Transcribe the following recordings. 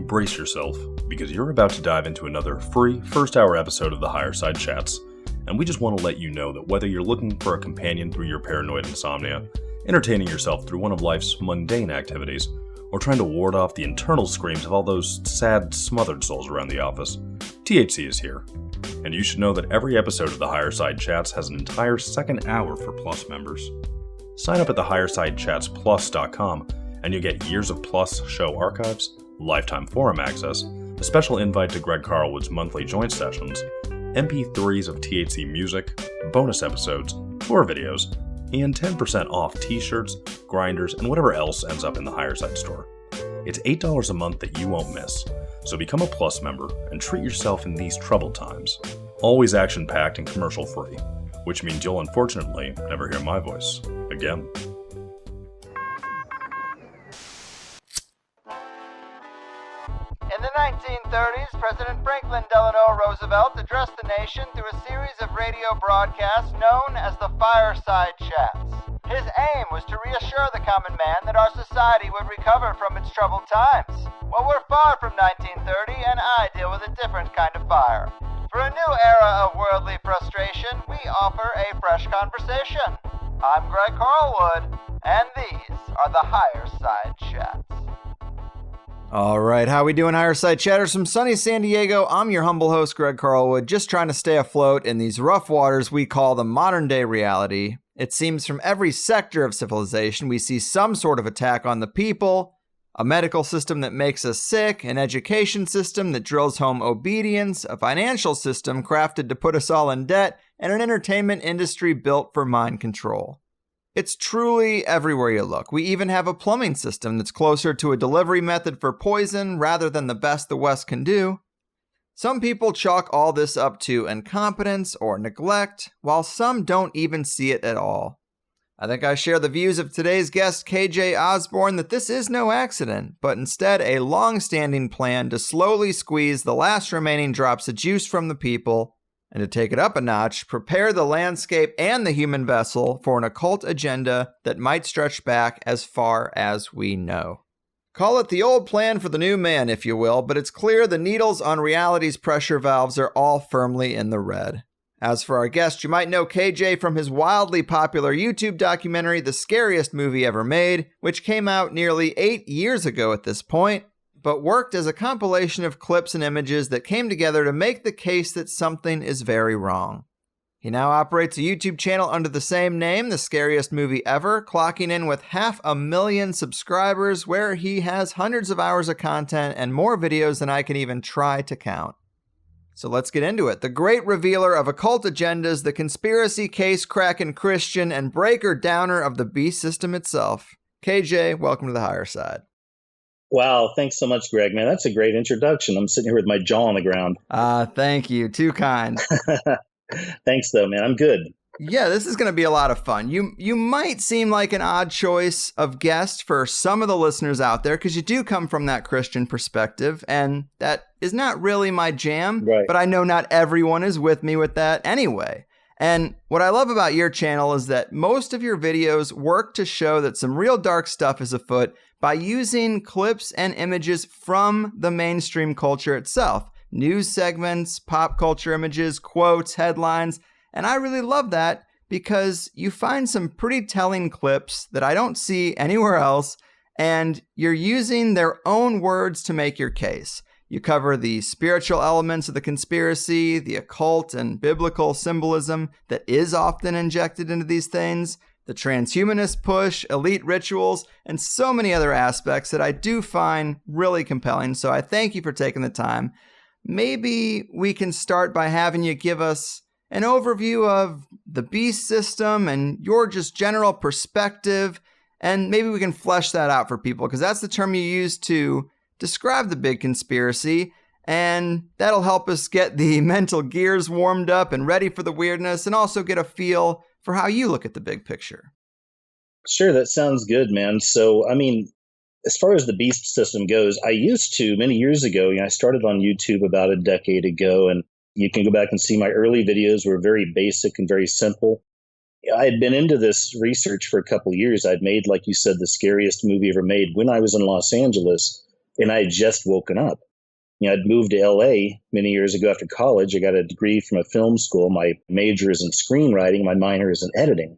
brace yourself, because you're about to dive into another free first-hour episode of the Higher Side Chats, and we just want to let you know that whether you're looking for a companion through your paranoid insomnia, entertaining yourself through one of life's mundane activities, or trying to ward off the internal screams of all those sad, smothered souls around the office, THC is here. And you should know that every episode of the Higher Side Chats has an entire second hour for Plus members. Sign up at thehighersidechatsplus.com and you'll get years of Plus show archives, lifetime forum access, a special invite to Greg Carlwood's monthly joint sessions, MP3s of THC music, bonus episodes, tour videos, and 10% off t-shirts, grinders, and whatever else ends up in the Higher Side store. It's $8 a month that you won't miss, so become a Plus member and treat yourself in these troubled times. Always action-packed and commercial-free, which means you'll unfortunately never hear my voice again. In the 1930s, President Franklin Delano Roosevelt addressed the nation through a series of radio broadcasts known as the Fireside Chats. His aim was to reassure the common man that our society would recover from its troubled times. Well, we're far from 1930, and I deal with a different kind of fire. For a new era of worldly frustration, we offer a fresh conversation. I'm Greg Carlwood, and these are the Higher Side Chats. All right, how we doing, Higher Side Chatters from sunny San Diego? I'm your humble host, Greg Carlwood, just trying to stay afloat in these rough waters we call the modern-day reality. It seems from every sector of civilization we see some sort of attack on the people, a medical system that makes us sick, an education system that drills home obedience, a financial system crafted to put us all in debt, and an entertainment industry built for mind control. It's truly everywhere you look. We even have a plumbing system that's closer to a delivery method for poison rather than the best the West can do. Some people chalk all this up to incompetence or neglect, while some don't even see it at all. I think I share the views of today's guest, KJ Ozborne, that this is no accident, but instead a long-standing plan to slowly squeeze the last remaining drops of juice from the people, and to take it up a notch, prepare the landscape and the human vessel for an occult agenda that might stretch back as far as we know. Call it the old plan for the new man, if you will, but it's clear the needles on reality's pressure valves are all firmly in the red. As for our guest, you might know KJ from his wildly popular YouTube documentary, The Scariest Movie Ever Made, which came out nearly 8 years ago at this point, but worked as a compilation of clips and images that came together to make the case that something is very wrong. He now operates a YouTube channel under the same name, The Scariest Movie Ever, clocking in with 500,000 subscribers, where he has hundreds of hours of content and more videos than I can even try to count. So let's get into it. The great revealer of occult agendas, the conspiracy case cracking Christian, and breaker downer of the beast system itself. KJ, welcome to the Higher Side. Wow, thanks so much, Greg, man. That's a great introduction. I'm sitting here with my jaw on the ground. Thank you. Too kind. Thanks, though, man. I'm good. Yeah, this is going to be a lot of fun. You might seem like an odd choice of guest for some of the listeners out there because you do come from that Christian perspective, and that is not really my jam, right. But I know not everyone is with me with that anyway. And what I love about your channel is that most of your videos work to show that some real dark stuff is afoot by using clips and images from the mainstream culture itself. News segments, pop culture images, quotes, headlines. And I really love that because you find some pretty telling clips that I don't see anywhere else, and you're using their own words to make your case. You cover the spiritual elements of the conspiracy, the occult and biblical symbolism that is often injected into these things, the transhumanist push, elite rituals, and so many other aspects that I do find really compelling. So I thank you for taking the time. Maybe we can start by having you give us an overview of the beast system and your just general perspective, and maybe we can flesh that out for people, because that's the term you use to describe the big conspiracy, and that'll help us get the mental gears warmed up and ready for the weirdness, and also get a feel for how you look at the big picture. Sure, that sounds good, man. So, I mean, as far as the beast system goes, I used to, many years ago, I started on YouTube about a decade ago, and you can go back and see my early videos were very basic and very simple. I had been into this research for a couple of years. I'd made, like you said, The Scariest Movie Ever Made when I was in Los Angeles. And I had just woken up. I'd moved to LA many years ago after college. I got a degree from a film school. My major is in screenwriting. My minor is in editing.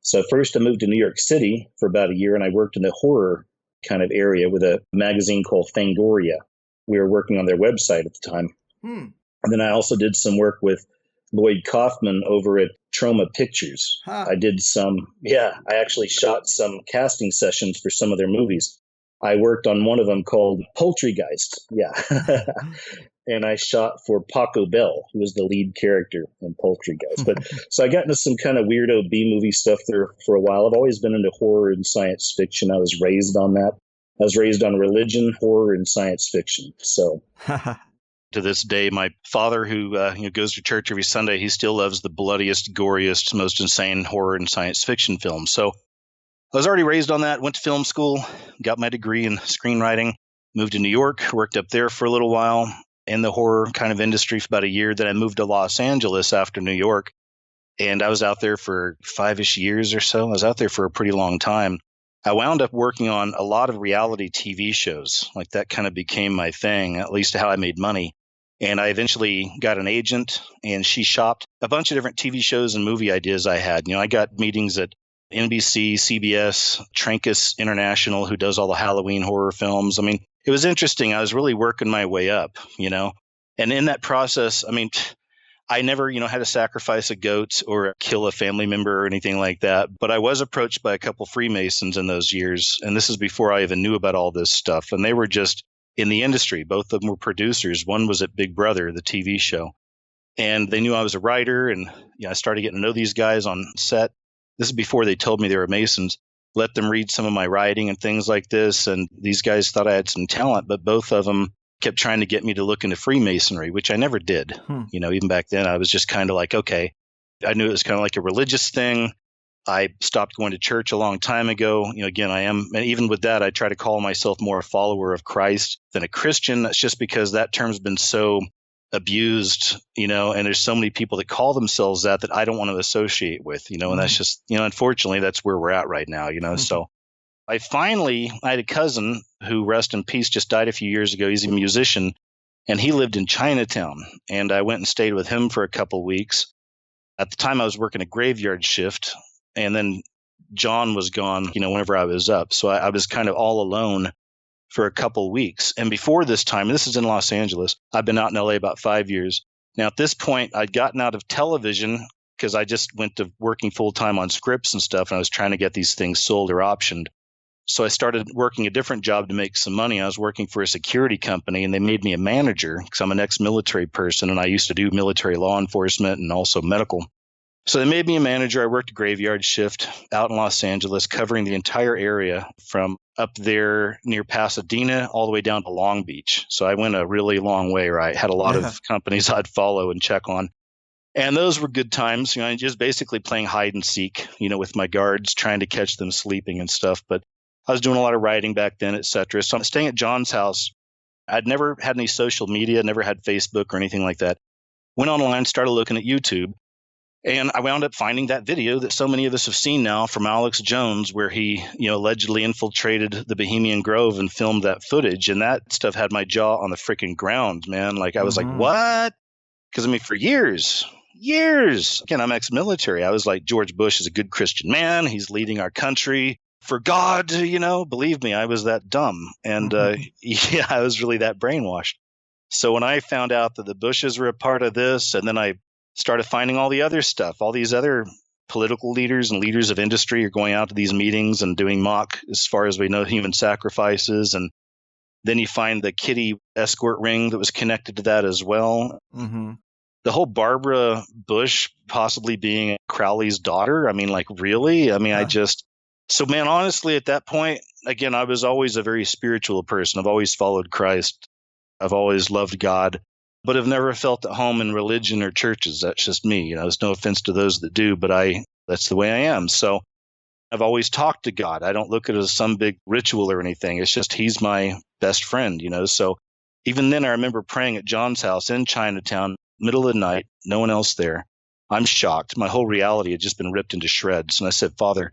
So first I moved to New York City for about a year, and I worked in the horror kind of area with a magazine called Fangoria. We were working on their website at the time. And then I also did some work with Lloyd Kaufman over at Troma Pictures. I did I actually shot some casting sessions for some of their movies. I worked on one of them called Poultrygeist. Yeah. And I shot for Paco Bell, who was the lead character in Poultrygeist. But so I got into some kind of weirdo B-movie stuff there for a while. I've always been into horror and science fiction. I was raised on that. I was raised on religion, horror, and science fiction. So to this day, my father, who goes to church every Sunday, he still loves the bloodiest, goriest, most insane horror and science fiction films. So I was already raised on that, went to film school, got my degree in screenwriting, moved to New York, worked up there for a little while in the horror kind of industry for about a year. Then I moved to Los Angeles after New York, and I was out there for 5-ish years or so. I was out there for a pretty long time. I wound up working on a lot of reality TV shows. Like that kind of became my thing, at least how I made money. And I eventually got an agent, and she shopped a bunch of different TV shows and movie ideas I had. I got meetings at NBC, CBS, Trancas International, who does all the Halloween horror films. I mean, it was interesting. I was really working my way up, And in that process, I never, had to sacrifice a goat or kill a family member or anything like that. But I was approached by a couple Freemasons in those years. And this is before I even knew about all this stuff. And they were just in the industry. Both of them were producers. One was at Big Brother, the TV show. And they knew I was a writer. And I started getting to know these guys on set. This is before they told me they were Masons. Let them read some of my writing and things like this. And these guys thought I had some talent, but both of them kept trying to get me to look into Freemasonry, which I never did. Even back then, I was just kind of like, okay. I knew it was kind of like a religious thing. I stopped going to church a long time ago. Again, I am, and even with that, I try to call myself more a follower of Christ than a Christian. That's just because that term's been so abused, and there's so many people that call themselves that I don't want to associate with, and that's just, unfortunately, that's where we're at right now, So I had a cousin who, rest in peace, just died a few years ago. He's a musician, and he lived in Chinatown, and I went and stayed with him for a couple of weeks. At the time, I was working a graveyard shift, and then John was gone, whenever I was up. So I was kind of all alone for a couple weeks. And before this time, this is in Los Angeles, I've been out in LA about 5 years. Now, at this point, I'd gotten out of television because I just went to working full time on scripts and stuff. And I was trying to get these things sold or optioned. So I started working a different job to make some money. I was working for a security company, and they made me a manager because I'm an ex-military person. And I used to do military law enforcement and also medical. So they made me a manager. I worked a graveyard shift out in Los Angeles, covering the entire area from up there near Pasadena all the way down to Long Beach. So I went a really long way, right? Had a lot of companies I'd follow and check on. And those were good times. Just basically playing hide and seek, with my guards, trying to catch them sleeping and stuff. But I was doing a lot of writing back then, et cetera. So I'm staying at John's house. I'd never had any social media, never had Facebook or anything like that. Went online, started looking at YouTube. And I wound up finding that video that so many of us have seen now from Alex Jones, where he, allegedly infiltrated the Bohemian Grove and filmed that footage. And that stuff had my jaw on the freaking ground, man. Like I was like, what? Because for years, again, I'm ex-military. I was like, George Bush is a good Christian man. He's leading our country for God, believe me, I was that dumb. And I was really that brainwashed. So when I found out that the Bushes were a part of this, and then I started finding all the other stuff, all these other political leaders and leaders of industry are going out to these meetings and doing mock, as far as we know, human sacrifices. And then you find the Kitty escort ring that was connected to that as well. The whole Barbara Bush possibly being Crowley's daughter. Really? So man, honestly, at that point, again, I was always a very spiritual person. I've always followed Christ. I've always loved God. But I've never felt at home in religion or churches. That's just me. There's no offense to those that do, but that's the way I am. So I've always talked to God. I don't look at it as some big ritual or anything. It's just he's my best friend, So even then, I remember praying at John's house in Chinatown, middle of the night, no one else there. I'm shocked. My whole reality had just been ripped into shreds. And I said, Father,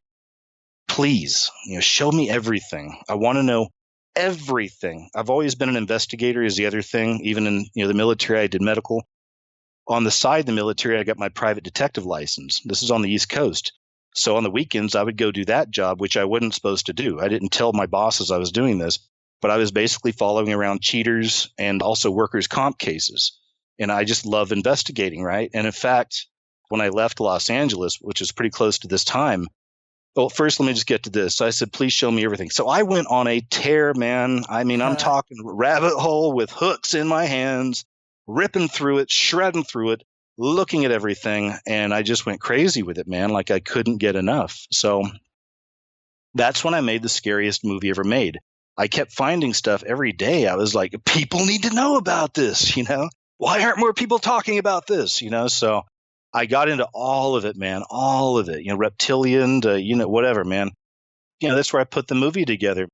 please, show me everything. I want to know everything. I've always been an investigator is the other thing. Even in the military, I did medical. On the side of the military, I got my private detective license. This is on the East Coast. So on the weekends, I would go do that job, which I wasn't supposed to do. I didn't tell my bosses I was doing this, but I was basically following around cheaters and also workers' comp cases. And I just love investigating, right? And in fact, when I left Los Angeles, which is pretty close to this time, well, first, let me just get to this. So I said, please show me everything. So I went on a tear, man. I mean, I'm talking rabbit hole with hooks in my hands, ripping through it, shredding through it, looking at everything. And I just went crazy with it, man. Like I couldn't get enough. So that's when I made the scariest movie ever made. I kept finding stuff every day. I was like, people need to know about this, Why aren't more people talking about this, So I got into all of it, man, all of it, reptilian to, whatever, man. That's where I put the movie together.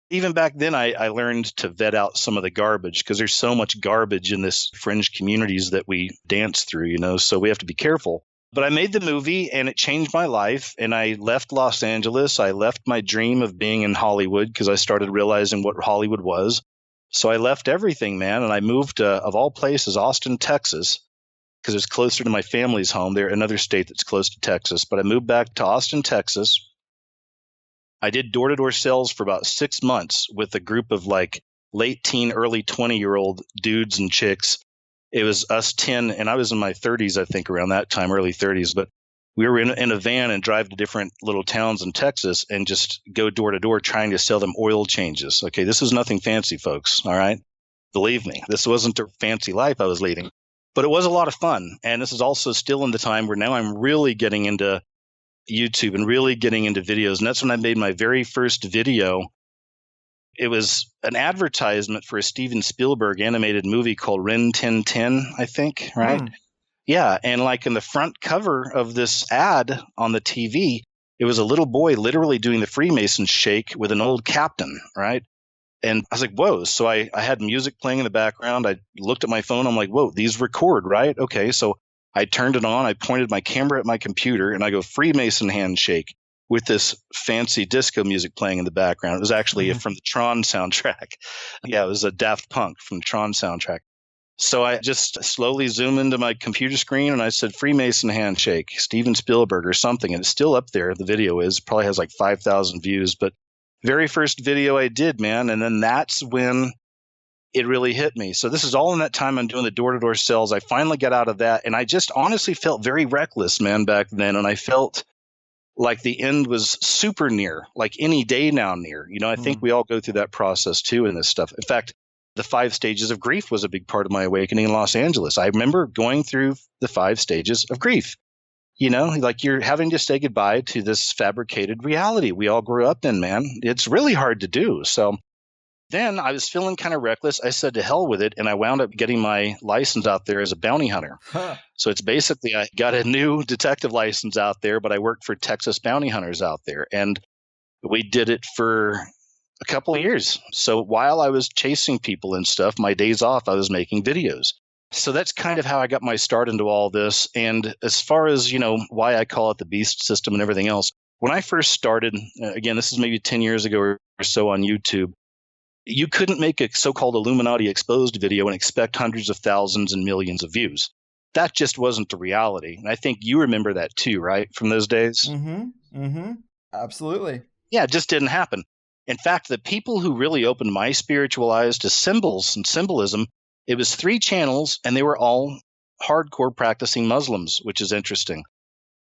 Even back then, I learned to vet out some of the garbage because there's so much garbage in this fringe communities that we dance through, so we have to be careful. But I made the movie and it changed my life. And I left Los Angeles. I left my dream of being in Hollywood because I started realizing what Hollywood was. So I left everything, man. And I moved of all places, Austin, Texas, because it's closer to my family's home. They're another state that's close to Texas. But I moved back to Austin, Texas. I did door-to-door sales for about 6 months with a group of like late teen, early 20-year-old dudes and chicks. It was us 10, and I was in my 30s, I think, around that time, early 30s. But we were in a van and drive to different little towns in Texas and just go door-to-door trying to sell them oil changes. Okay, this was nothing fancy, folks, all right? Believe me, this wasn't a fancy life I was leading. But it was a lot of fun. And this is also still in the time where now I'm really getting into YouTube and really getting into videos. And that's when I made my very first video. It was an advertisement for a Steven Spielberg animated movie called Ren 1010, I think, right? Yeah. And like in the front cover of this ad on the TV, it was a little boy literally doing the Freemason shake with an old captain, right? And I was like, whoa. So I had music playing in the background. I looked at my phone. I'm like, whoa, these record, right? Okay. So I turned it on. I pointed my camera at my computer and I go Freemason handshake with this fancy disco music playing in the background. It was actually from the Tron soundtrack. Yeah, it was a Daft Punk from the Tron soundtrack. So I just slowly zoomed into my computer screen and I said Freemason handshake, Steven Spielberg or something. And it's still up there. The video probably has like 5,000 views, but very first video I did, man. And then that's when it really hit me. So this is all in that time I'm doing the door-to-door sales. I finally got out of that. And I just honestly felt very reckless, man, back then. And I felt like the end was super near, like any day now near. I think we all go through that process too in this stuff. In fact, the 5 stages of grief was a big part of my awakening in Los Angeles. I remember going through the 5 stages of grief. Like you're having to say goodbye to this fabricated reality we all grew up in, man. It's really hard to do. So then I was feeling kind of reckless. I said to hell with it. And I wound up getting my license out there as a bounty hunter. So it's basically I got a new detective license out there, but I worked for Texas bounty hunters out there. And we did it for a couple of years. So while I was chasing people and stuff, my days off, I was making videos. So that's kind of how I got my start into all this. And as far as, why I call it the beast system and everything else, when I first started, again, this is maybe 10 years ago or so on YouTube, you couldn't make a so-called Illuminati exposed video and expect hundreds of thousands and millions of views. That just wasn't the reality. And I think you remember that too, right? From those days? Absolutely. Yeah, it just didn't happen. In fact, the people who really opened my spiritual eyes to symbols and symbolism, it was 3 channels, and they were all hardcore practicing Muslims, which is interesting.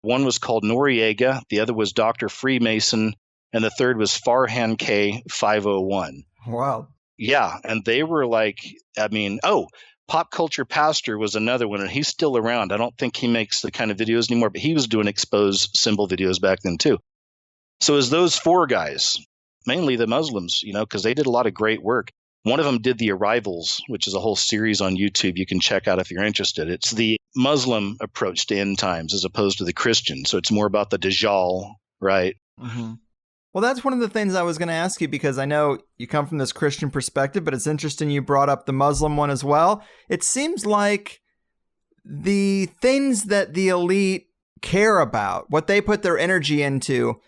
One was called Noriega, the other was Dr. Freemason, and the third was Farhan K 501. Wow. Yeah, and they were like, Pop Culture Pastor was another one, and he's still around. I don't think he makes the kind of videos anymore, but he was doing exposed symbol videos back then too. So it was those 4 guys, mainly the Muslims, because they did a lot of great work. One of them did The Arrivals, which is a whole series on YouTube you can check out if you're interested. It's the Muslim approach to end times as opposed to the Christian. So it's more about the Dajjal, right? Well, that's one of the things I was going to ask you, because I know you come from this Christian perspective, but it's interesting you brought up the Muslim one as well. It seems like the things that the elite care about, what they put their energy into,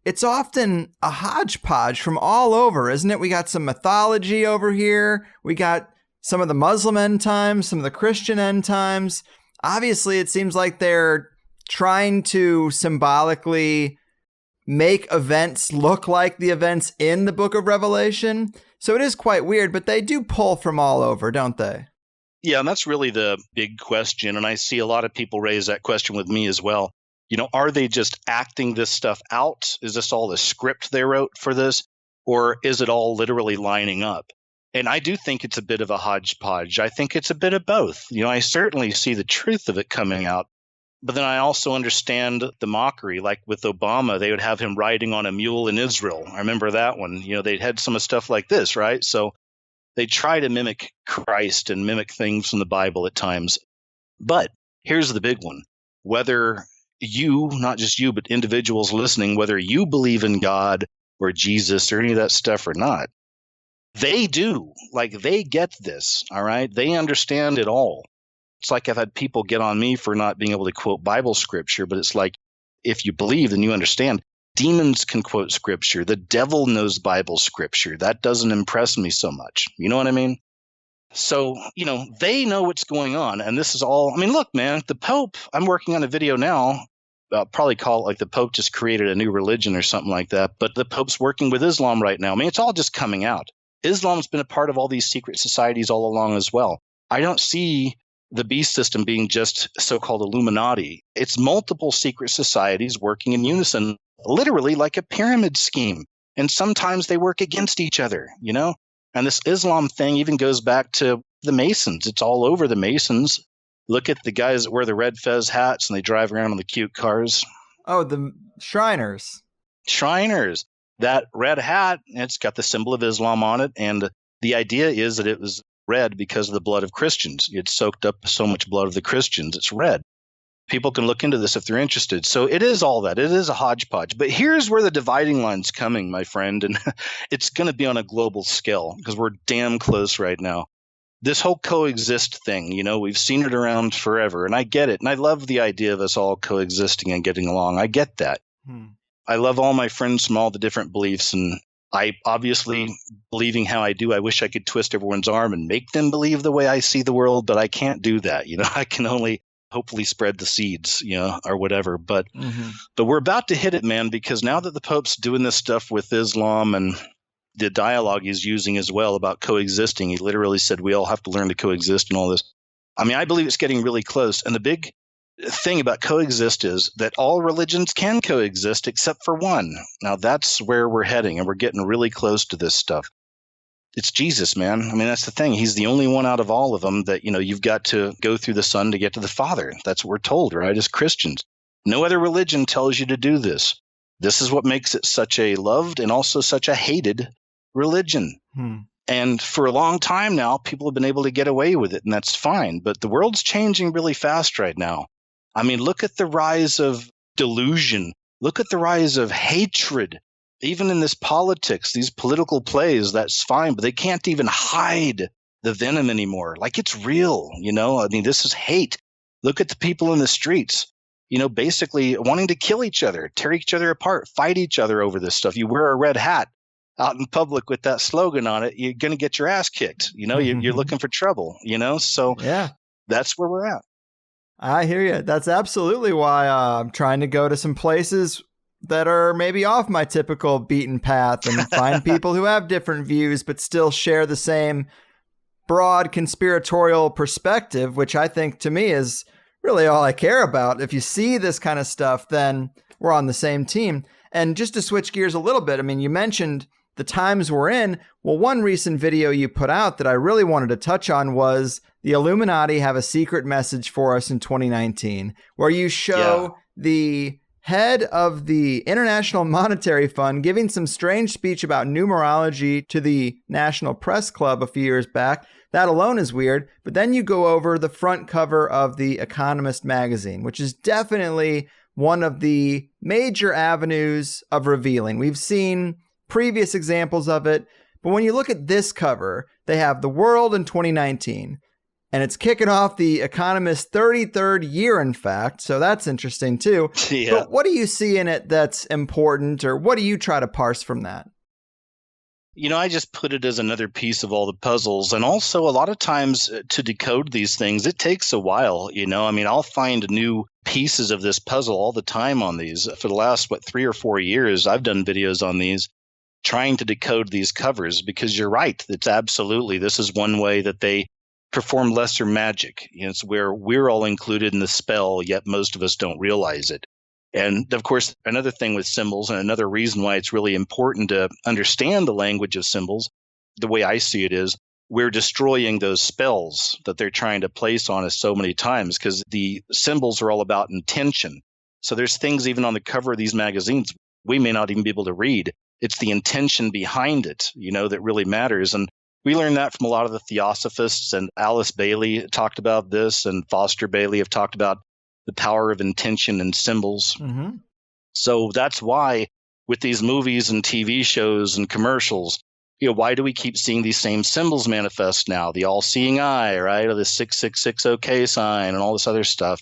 it's often a hodgepodge from all over, isn't it? We got some mythology over here. We got some of the Muslim end times, some of the Christian end times. Obviously, it seems like they're trying to symbolically make events look like the events in the book of Revelation. So it is quite weird, but they do pull from all over, don't they? Yeah, and that's really the big question. And I see a lot of people raise that question with me as well. Are they just acting this stuff out? Is this all the script they wrote for this? Or is it all literally lining up? And I do think it's a bit of a hodgepodge. I think it's a bit of both. I certainly see the truth of it coming out. But then I also understand the mockery. Like with Obama, they would have him riding on a mule in Israel. I remember that one. They had some of stuff like this, right? So they try to mimic Christ and mimic things from the Bible at times. But here's the big one. Whether you, not just you, but individuals listening, whether you believe in God or Jesus or any of that stuff or not, they do. Like, they get this, all right? They understand it all. It's like I've had people get on me for not being able to quote Bible scripture, but it's like, if you believe, then you understand. Demons can quote scripture. The devil knows Bible scripture. That doesn't impress me so much. You know what I mean? So, they know what's going on. And this is all, look, man, the Pope, I'm working on a video now. I'll probably call it like the Pope just created a new religion or something like that. But the Pope's working with Islam right now. It's all just coming out. Islam's been a part of all these secret societies all along as well. I don't see the beast system being just so-called Illuminati. It's multiple secret societies working in unison, literally like a pyramid scheme. And sometimes they work against each other, And this Islam thing even goes back to the Masons. It's all over the Masons. Look at the guys that wear the red fez hats and they drive around on the cute cars. Oh, the Shriners. Shriners. That red hat, it's got the symbol of Islam on it. And the idea is that it was red because of the blood of Christians. It soaked up so much blood of the Christians. It's red. People can look into this if they're interested. So it is all that. It is a hodgepodge. But here's where the dividing line's coming, my friend. And it's going to be on a global scale because we're damn close right now. This whole coexist thing, we've seen it around forever. And I get it. And I love the idea of us all coexisting and getting along. I get that. I love all my friends from all the different beliefs. And I obviously, believing how I do, I wish I could twist everyone's arm and make them believe the way I see the world. But I can't do that. I can only hopefully spread the seeds, or whatever. But we're about to hit it, man, because now that the Pope's doing this stuff with Islam and the dialogue he's using as well about coexisting, he literally said we all have to learn to coexist and all this. I believe it's getting really close. And the big thing about coexist is that all religions can coexist except for one. Now that's where we're heading, and we're getting really close to this stuff. It's Jesus, man. That's the thing. He's the only one out of all of them that, you've got to go through the Son to get to the Father. That's what we're told, right, as Christians. No other religion tells you to do this. This is what makes it such a loved and also such a hated religion. And for a long time now, people have been able to get away with it, and that's fine. But the world's changing really fast right now. Look at the rise of delusion. Look at the rise of hatred. Even in this politics, these political plays, that's fine, but they can't even hide the venom anymore. Like, it's real, this is hate. Look at the people in the streets, basically wanting to kill each other, tear each other apart, fight each other over this stuff. You wear a red hat out in public with that slogan on it, you're going to get your ass kicked. You're looking for trouble, So yeah, that's where we're at. I hear you. That's absolutely why I'm trying to go to some places that are maybe off my typical beaten path and find people who have different views, but still share the same broad conspiratorial perspective, which I think to me is really all I care about. If you see this kind of stuff, then we're on the same team. And just to switch gears a little bit, you mentioned the times we're in. Well, one recent video you put out that I really wanted to touch on was the Illuminati have a secret message for us in 2019, where you show the head of the International Monetary Fund giving some strange speech about numerology to the National Press Club a few years back. That alone is weird. But then you go over the front cover of The Economist magazine, which is definitely one of the major avenues of revealing. We've seen previous examples of it, but when you look at this cover, they have the world in 2019. And it's kicking off the Economist's 33rd year, in fact. So that's interesting, too. Yeah. But what do you see in it that's important, or what do you try to parse from that? I just put it as another piece of all the puzzles. And also, a lot of times to decode these things, it takes a while. I'll find new pieces of this puzzle all the time on these. For the last, 3 or 4 years, I've done videos on these, trying to decode these covers, because you're right. It's absolutely, this is one way that they perform lesser magic. It's where we're all included in the spell, yet most of us don't realize it. And of course, another thing with symbols, and another reason why it's really important to understand the language of symbols, the way I see it is, we're destroying those spells that they're trying to place on us so many times, because the symbols are all about intention. So there's things even on the cover of these magazines we may not even be able to read. It's the intention behind it, that really matters. And we learned that from a lot of the theosophists, and Alice Bailey talked about this, and Foster Bailey have talked about the power of intention and symbols. Mm-hmm. So that's why with these movies and TV shows and commercials, why do we keep seeing these same symbols manifest now? The all-seeing eye, right? Or the 666 OK sign and all this other stuff.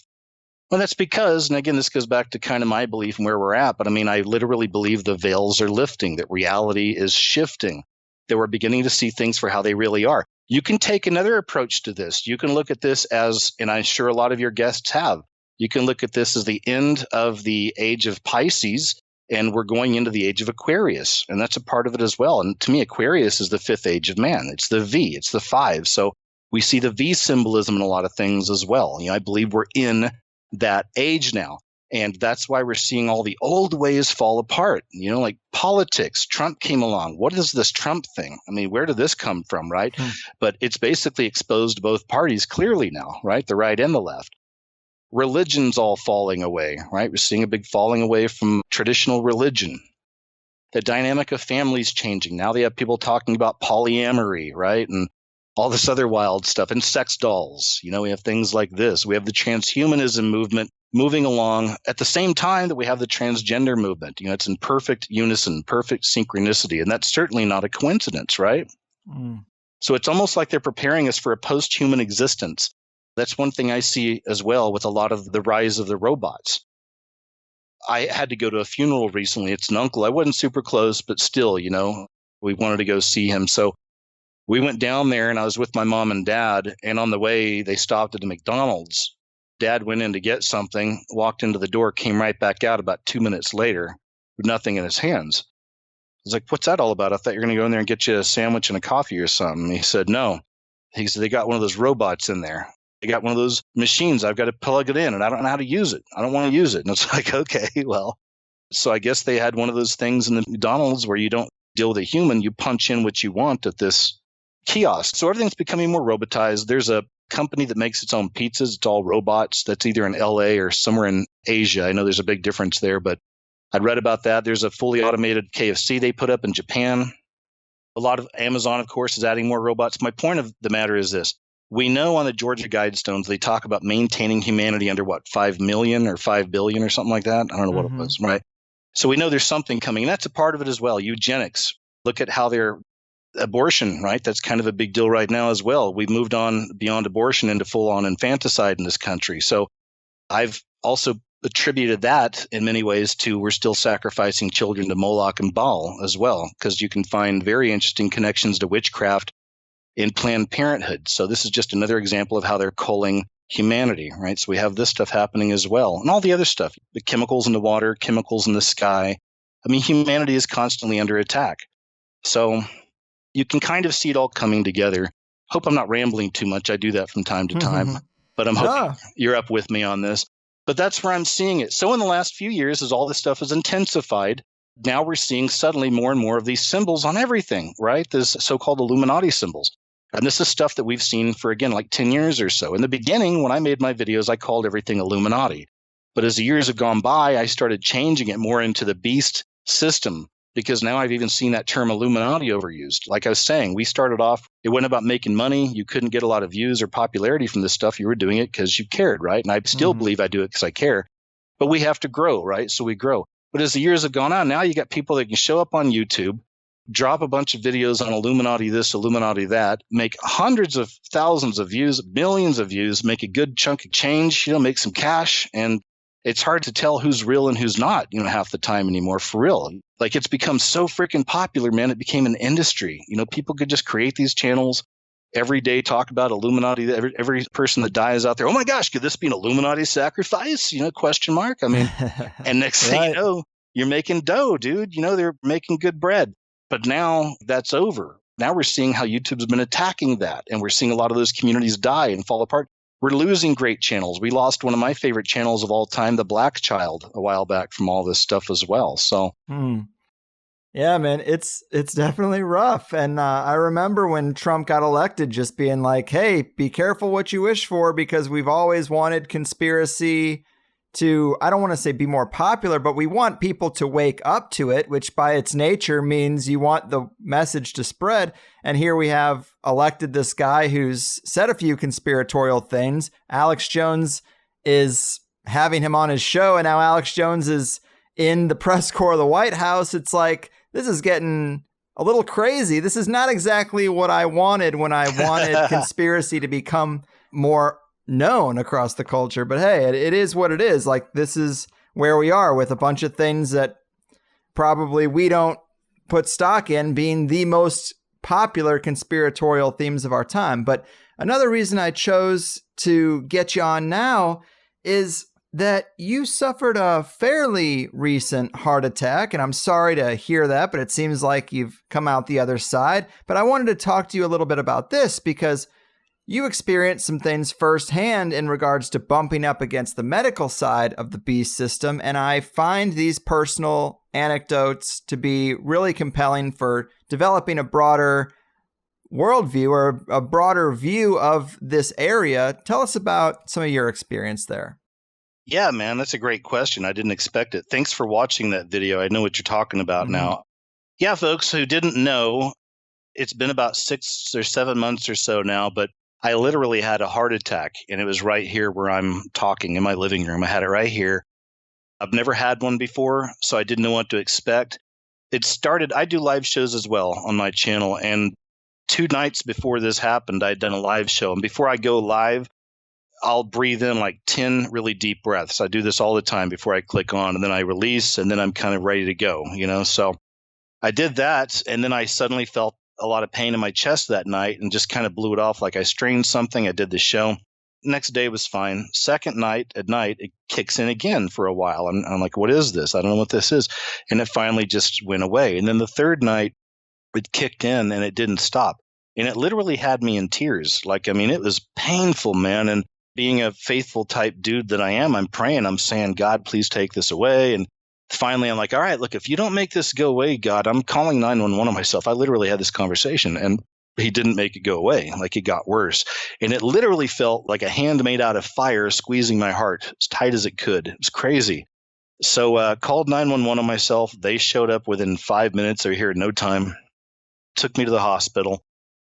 Well, that's because, and again, this goes back to kind of my belief and where we're at, but I literally believe the veils are lifting, that reality is shifting, that we're beginning to see things for how they really are. You can take another approach to this. You can look at this as, and I'm sure a lot of your guests have, you can look at this as the end of the age of Pisces, and we're going into the age of Aquarius, and that's a part of it as well. And to me, Aquarius is the 5th age of man. It's the V, it's the 5. So we see the V symbolism in a lot of things as well. I believe we're in that age now. And that's why we're seeing all the old ways fall apart, like politics. Trump came along. What is this Trump thing? Where did this come from, right? But it's basically exposed both parties clearly now, right? The right and the left. Religion's all falling away, right? We're seeing a big falling away from traditional religion. The dynamic of families changing. Now they have people talking about polyamory, right? And all this other wild stuff, and sex dolls. We have things like this. We have the transhumanism movement moving along at the same time that we have the transgender movement. It's in perfect unison, perfect synchronicity, and that's certainly not a coincidence, right? Mm. So it's almost like they're preparing us for a post-human existence. That's one thing I see as well with a lot of the rise of the robots. I had to go to a funeral recently. It's an uncle. I wasn't super close, but still, we wanted to go see him. So we went down there, and I was with my mom and dad, and on the way, they stopped at the McDonald's. Dad went in to get something, walked into the door, came right back out about 2 minutes later with nothing in his hands. I was like, what's that all about? I thought you were going to go in there and get you a sandwich and a coffee or something. He said, no. He said, they got one of those robots in there. They got one of those machines. I've got to plug it in, and I don't know how to use it. I don't want to use it. And it's like, okay, well. So I guess they had one of those things in the McDonald's where you don't deal with a human. You punch in what you want at this kiosk. So everything's becoming more robotized. There's a company that makes its own pizzas. It's all robots. That's either in LA or somewhere in Asia. I know there's a big difference there, but I'd read about that. There's a fully automated KFC they put up in Japan. A lot of Amazon, of course, is adding more robots. My point of the matter is this. We know on the Georgia Guidestones, they talk about maintaining humanity under 5 million or 5 billion or something like that. I don't know what it was, right? So we know there's something coming. And that's a part of it as well. Eugenics. Look at how they're abortion, right? That's kind of a big deal right now as well. We've moved on beyond abortion into full-on infanticide in this country. So I've also attributed that in many ways to we're still sacrificing children to Moloch and Baal as well, because you can find very interesting connections to witchcraft in Planned Parenthood. So this is just another example of how they're culling humanity, right? So we have this stuff happening as well. And all the other stuff, the chemicals in the water, chemicals in the sky. Humanity is constantly under attack. So you can kind of see it all coming together. Hope I'm not rambling too much. I do that from time to time, but I'm hoping you're up with me on this. But that's where I'm seeing it. So in the last few years, as all this stuff has intensified, now we're seeing suddenly more and more of these symbols on everything, right? This so-called Illuminati symbols. And this is stuff that we've seen for, again, like 10 years or so. In the beginning, when I made my videos, I called everything Illuminati. But as the years have gone by, I started changing it more into the beast system, because now I've even seen that term Illuminati overused. Like I was saying, we started off, it wasn't about making money. You couldn't get a lot of views or popularity from this stuff. You were doing it because you cared, right? And I still believe I do it because I care. But we have to grow, right? So we grow. But as the years have gone on, now you got people that can show up on YouTube, drop a bunch of videos on Illuminati this, Illuminati that, make hundreds of thousands of views, millions of views, make a good chunk of change, make some cash. And it's hard to tell who's real and who's not, half the time anymore, for real. Like, it's become so freaking popular, man. It became an industry. People could just create these channels every day, talk about Illuminati. Every person that dies out there, oh my gosh, could this be an Illuminati sacrifice? Question mark. I mean, and next thing you know, you're making dough, dude. They're making good bread. But now that's over. Now we're seeing how YouTube's been attacking that. And we're seeing a lot of those communities die and fall apart. We're losing great channels. We lost one of my favorite channels of all time, The Black Child, a while back from all this stuff as well. So, yeah, man, it's definitely rough. And I remember when Trump got elected, just being like, "Hey, be careful what you wish for, because we've always wanted conspiracy to, I don't want to say be more popular, but we want people to wake up to it, which by its nature means you want the message to spread." And here we have elected this guy who's said a few conspiratorial things. Alex Jones is having him on his show, and now Alex Jones is in the press corps of the White House. It's like, this is getting a little crazy. This is not exactly what I wanted when I wanted conspiracy to become more known across the culture. But hey, it is what it is. Like, this is where we are with a bunch of things that probably we don't put stock in being the most popular conspiratorial themes of our time. But another reason I chose to get you on now is that you suffered a fairly recent heart attack, and I'm sorry to hear that, but it seems like you've come out the other side. But I wanted to talk to you a little bit about this, because you experienced some things firsthand in regards to bumping up against the medical side of the beast system, and I find these personal anecdotes to be really compelling for developing a broader worldview or a broader view of this area. Tell us about some of your experience there. Yeah, man, that's a great question. I didn't expect it. Thanks for watching that video. I know what you're talking about now. Yeah, folks who didn't know, it's been about 6 or 7 months or so now, but I literally had a heart attack, and it was right here where I'm talking in my living room. I had it right here. I've never had one before, so I didn't know what to expect. It started, I do live shows as well on my channel, and 2 nights before this happened, I'd done a live show. And before I go live, I'll breathe in like 10 really deep breaths. I do this all the time before I click on, and then I release, and then I'm kind of ready to go, So I did that, and then I suddenly felt a lot of pain in my chest that night and just kind of blew it off like I strained something. I did the show. Next day was fine. Second night, at night, it kicks in again for a while. I'm like, what is this? I don't know what this is. And it finally just went away. And then the third night, it kicked in and it didn't stop. And it literally had me in tears. It was painful, man. And being a faithful type dude that I am, I'm praying. I'm saying, God, please take this away. And finally, I'm like, all right, look, if you don't make this go away, God, I'm calling 911 on myself. I literally had this conversation, and he didn't make it go away. Like, it got worse. And it literally felt like a hand made out of fire squeezing my heart as tight as it could. It was crazy. So called 911 on myself. They showed up within 5 minutes. They were here in no time. Took me to the hospital.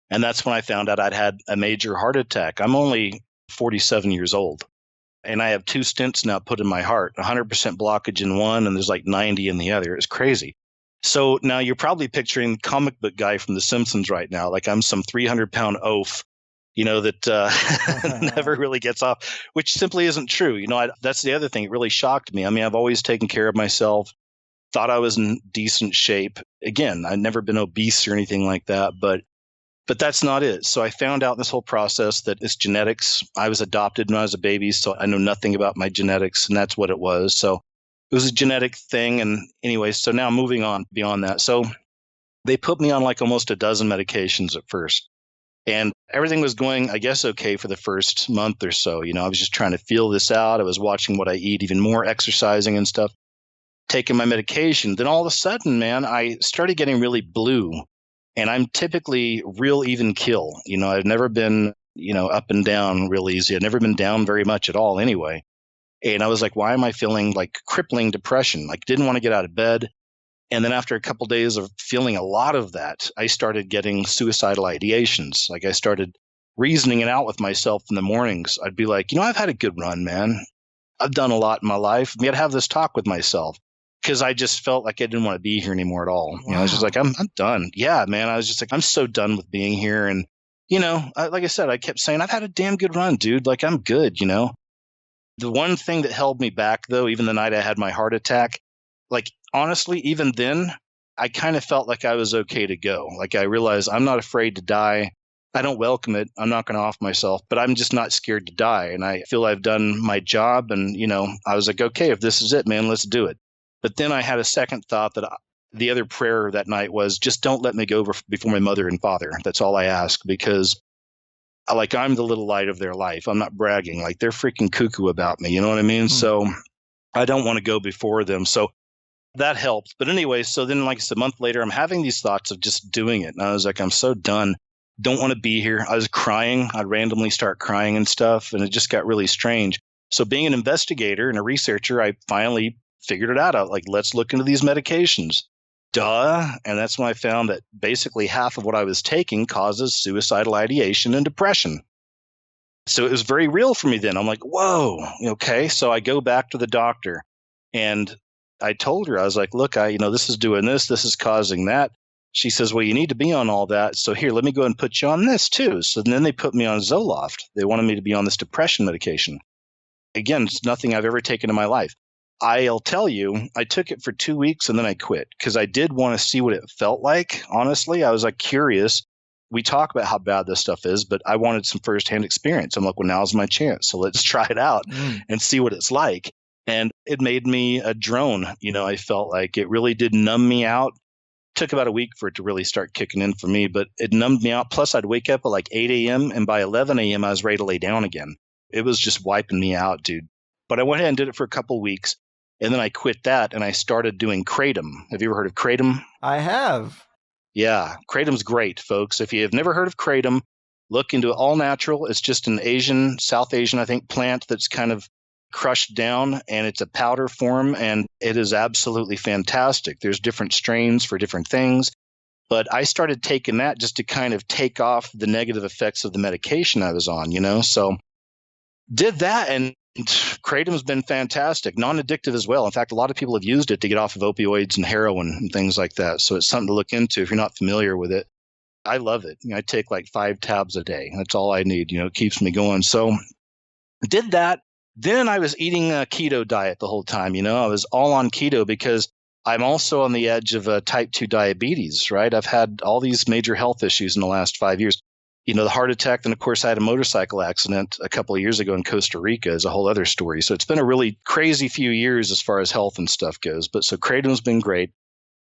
And that's when I found out I'd had a major heart attack. I'm only 47 years old. And I have 2 stents now put in my heart, 100% blockage in one, and there's like 90 in the other. It's crazy. So now you're probably picturing the comic book guy from The Simpsons right now. Like, I'm some 300-pound oaf, that never really gets off, which simply isn't true. That's the other thing. It really shocked me. I've always taken care of myself, thought I was in decent shape. Again, I'd never been obese or anything like that, but that's not it. So I found out in this whole process that it's genetics. I was adopted when I was a baby, so I know nothing about my genetics, and that's what it was. So it was a genetic thing. And anyway, so now moving on beyond that. So they put me on like almost a dozen medications at first. And everything was going, I guess, okay for the first month or so. I was just trying to feel this out. I was watching what I eat, even more exercising and stuff, taking my medication. Then all of a sudden, man, I started getting really blue. And I'm typically real even kill. I've never been, up and down real easy. I've never been down very much at all anyway. And I was like, why am I feeling like crippling depression? Like, didn't want to get out of bed. And then after a couple of days of feeling a lot of that, I started getting suicidal ideations. Like, I started reasoning it out with myself in the mornings. I'd be like, I've had a good run, man. I've done a lot in my life. I'd have this talk with myself. because I just felt like I didn't want to be here anymore at all. Wow. I was just like, I'm done. Yeah, man. I was just like, I'm so done with being here. And, like I said, I kept saying, I've had a damn good run, dude. Like, I'm good, The one thing that held me back, though, even the night I had my heart attack, like, honestly, even then, I kind of felt like I was okay to go. Like, I realized I'm not afraid to die. I don't welcome it. I'm not going to off myself, but I'm just not scared to die. And I feel I've done my job. And, I was like, okay, if this is it, man, let's do it. But then I had a second thought that the other prayer that night was just don't let me go before my mother and father. That's all I ask, because like I'm the little light of their life. I'm not bragging. Like they're freaking cuckoo about me. You know what I mean? So I don't want to go before them. So that helped. But anyway, so then like I said, a month later, I'm having these thoughts of just doing it. And I was like, I'm so done. Don't want to be here. I was crying. I'd randomly start crying and stuff. And it just got really strange. So being an investigator and a researcher, I finally figured it out. Like, let's look into these medications. Duh. And that's when I found that basically half of what I was taking causes suicidal ideation and depression. So it was very real for me then. I'm like, whoa, okay. So I go back to the doctor and I told her, I was like, look, this is doing this is causing that. She says, well, you need to be on all that. So here, let me go ahead and put you on this too. So then they put me on Zoloft. They wanted me to be on this depression medication. Again, it's nothing I've ever taken in my life. I'll tell you, I took it for 2 weeks and then I quit because I did want to see what it felt like. Honestly, I was like curious. We talk about how bad this stuff is, but I wanted some firsthand experience. I'm like, well, now's my chance. So let's try it out and see what it's like. And it made me a drone. I felt like it really did numb me out. Took about a week for it to really start kicking in for me, but it numbed me out. Plus, I'd wake up at like 8 a.m. and by 11 a.m., I was ready to lay down again. It was just wiping me out, dude. But I went ahead and did it for a couple of weeks, and then I quit that, and I started doing Kratom. Have you ever heard of Kratom? I have. Yeah, Kratom's great, folks. If you have never heard of Kratom, look into it. All natural. It's just an South Asian, I think, plant that's kind of crushed down, and it's a powder form, and it is absolutely fantastic. There's different strains for different things, but I started taking that just to kind of take off the negative effects of the medication I was on, so did that, and Kratom's been fantastic, non-addictive as well. In fact, a lot of people have used it to get off of opioids and heroin and things like that, so it's something to look into if you're not familiar with it. I love it. I take like 5 tabs a day. That's all I need. It keeps me going. So did that. Then I was eating a keto diet the whole time. I was all on keto because I'm also on the edge of type 2 diabetes, right? I've had all these major health issues in the last 5 years. The heart attack, then of course I had a motorcycle accident a couple of years ago in Costa Rica is a whole other story. So it's been a really crazy few years as far as health and stuff goes. But so Kratom's been great.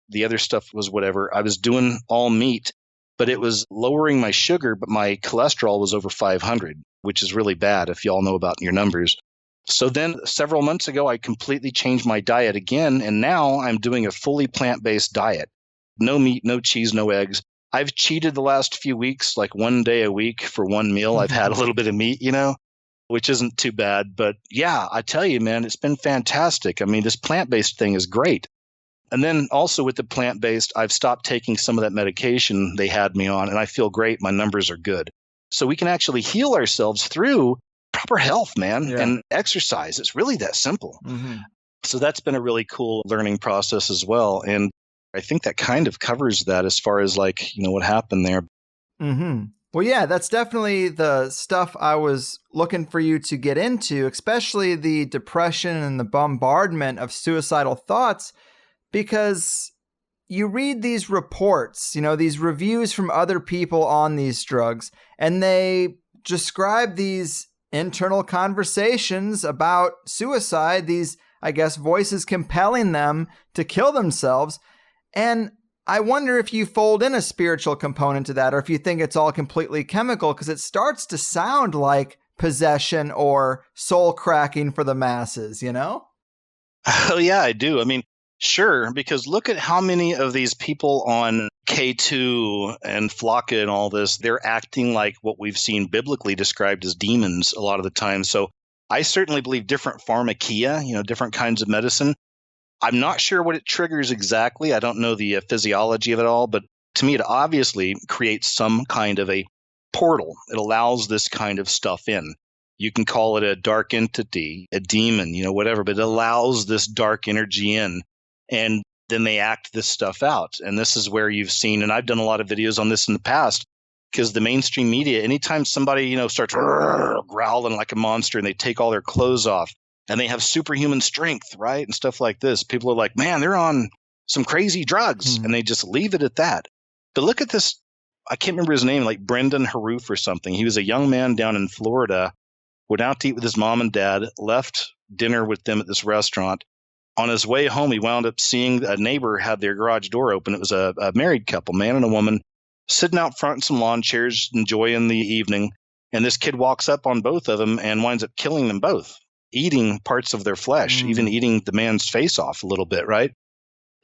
The other stuff was whatever. I was doing all meat, but it was lowering my sugar, but my cholesterol was over 500, which is really bad if y'all know about your numbers. So then several months ago, I completely changed my diet again, and now I'm doing a fully plant-based diet. No meat, no cheese, no eggs. I've cheated the last few weeks, like 1 day a week for one meal. I've had a little bit of meat, which isn't too bad. But yeah, I tell you, man, it's been fantastic. I mean, this plant-based thing is great. And then also with the plant-based, I've stopped taking some of that medication they had me on, and I feel great. My numbers are good. So we can actually heal ourselves through proper health, man, and exercise. It's really that simple. So that's been a really cool learning process as well. And I think that kind of covers that as far as like, what happened there. Well, yeah, that's definitely the stuff I was looking for you to get into, especially the depression and the bombardment of suicidal thoughts, because you read these reports, these reviews from other people on these drugs, and they describe these internal conversations about suicide, these, I guess, voices compelling them to kill themselves. And I wonder if you fold in a spiritual component to that, or if you think it's all completely chemical, because it starts to sound like possession or soul cracking for the masses, Oh, yeah, I do. I mean, sure, because look at how many of these people on K2 and Flocka and all this, they're acting like what we've seen biblically described as demons a lot of the time. So I certainly believe different pharmakeia, different kinds of medicine. I'm not sure what it triggers exactly. I don't know the physiology of it all, but to me, it obviously creates some kind of a portal. It allows this kind of stuff in. You can call it a dark entity, a demon, whatever, but it allows this dark energy in. And then they act this stuff out. And this is where you've seen, and I've done a lot of videos on this in the past, because the mainstream media, anytime somebody, starts growling like a monster and they take all their clothes off and they have superhuman strength, right? And stuff like this, people are like, man, they're on some crazy drugs. And they just leave it at that. But look at this. I can't remember his name, like Brendan Haroof or something. He was a young man down in Florida, went out to eat with his mom and dad, left dinner with them at this restaurant. On his way home, he wound up seeing a neighbor had their garage door open. It was a married couple, man and a woman, sitting out front in some lawn chairs, enjoying the evening. And this kid walks up on both of them and winds up killing them both, eating parts of their flesh, even eating the man's face off a little bit, right?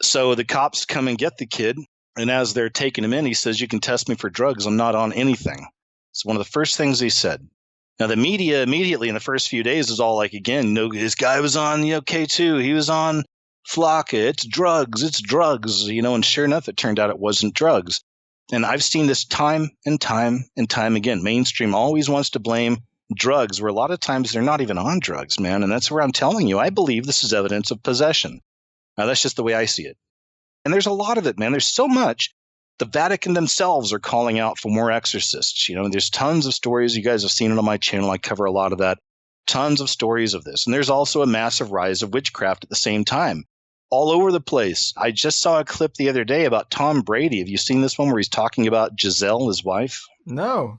So the cops come and get the kid. And as they're taking him in, he says, "You can test me for drugs. I'm not on anything." It's one of the first things he said. Now, the media immediately in the first few days is all like, again, this guy was on K2. He was on Flocka. It's drugs. And sure enough, it turned out it wasn't drugs. And I've seen this time and time and time again. Mainstream always wants to blame drugs, where a lot of times they're not even on drugs, man. And that's where I'm telling you, I believe this is evidence of possession. Now, that's just the way I see it. And there's a lot of it, man. There's so much. The Vatican themselves are calling out for more exorcists. There's tons of stories. You guys have seen it on my channel. I cover a lot of that. Tons of stories of this. And there's also a massive rise of witchcraft at the same time. All over the place. I just saw a clip the other day about Tom Brady. Have you seen this one where he's talking about Giselle, his wife? No.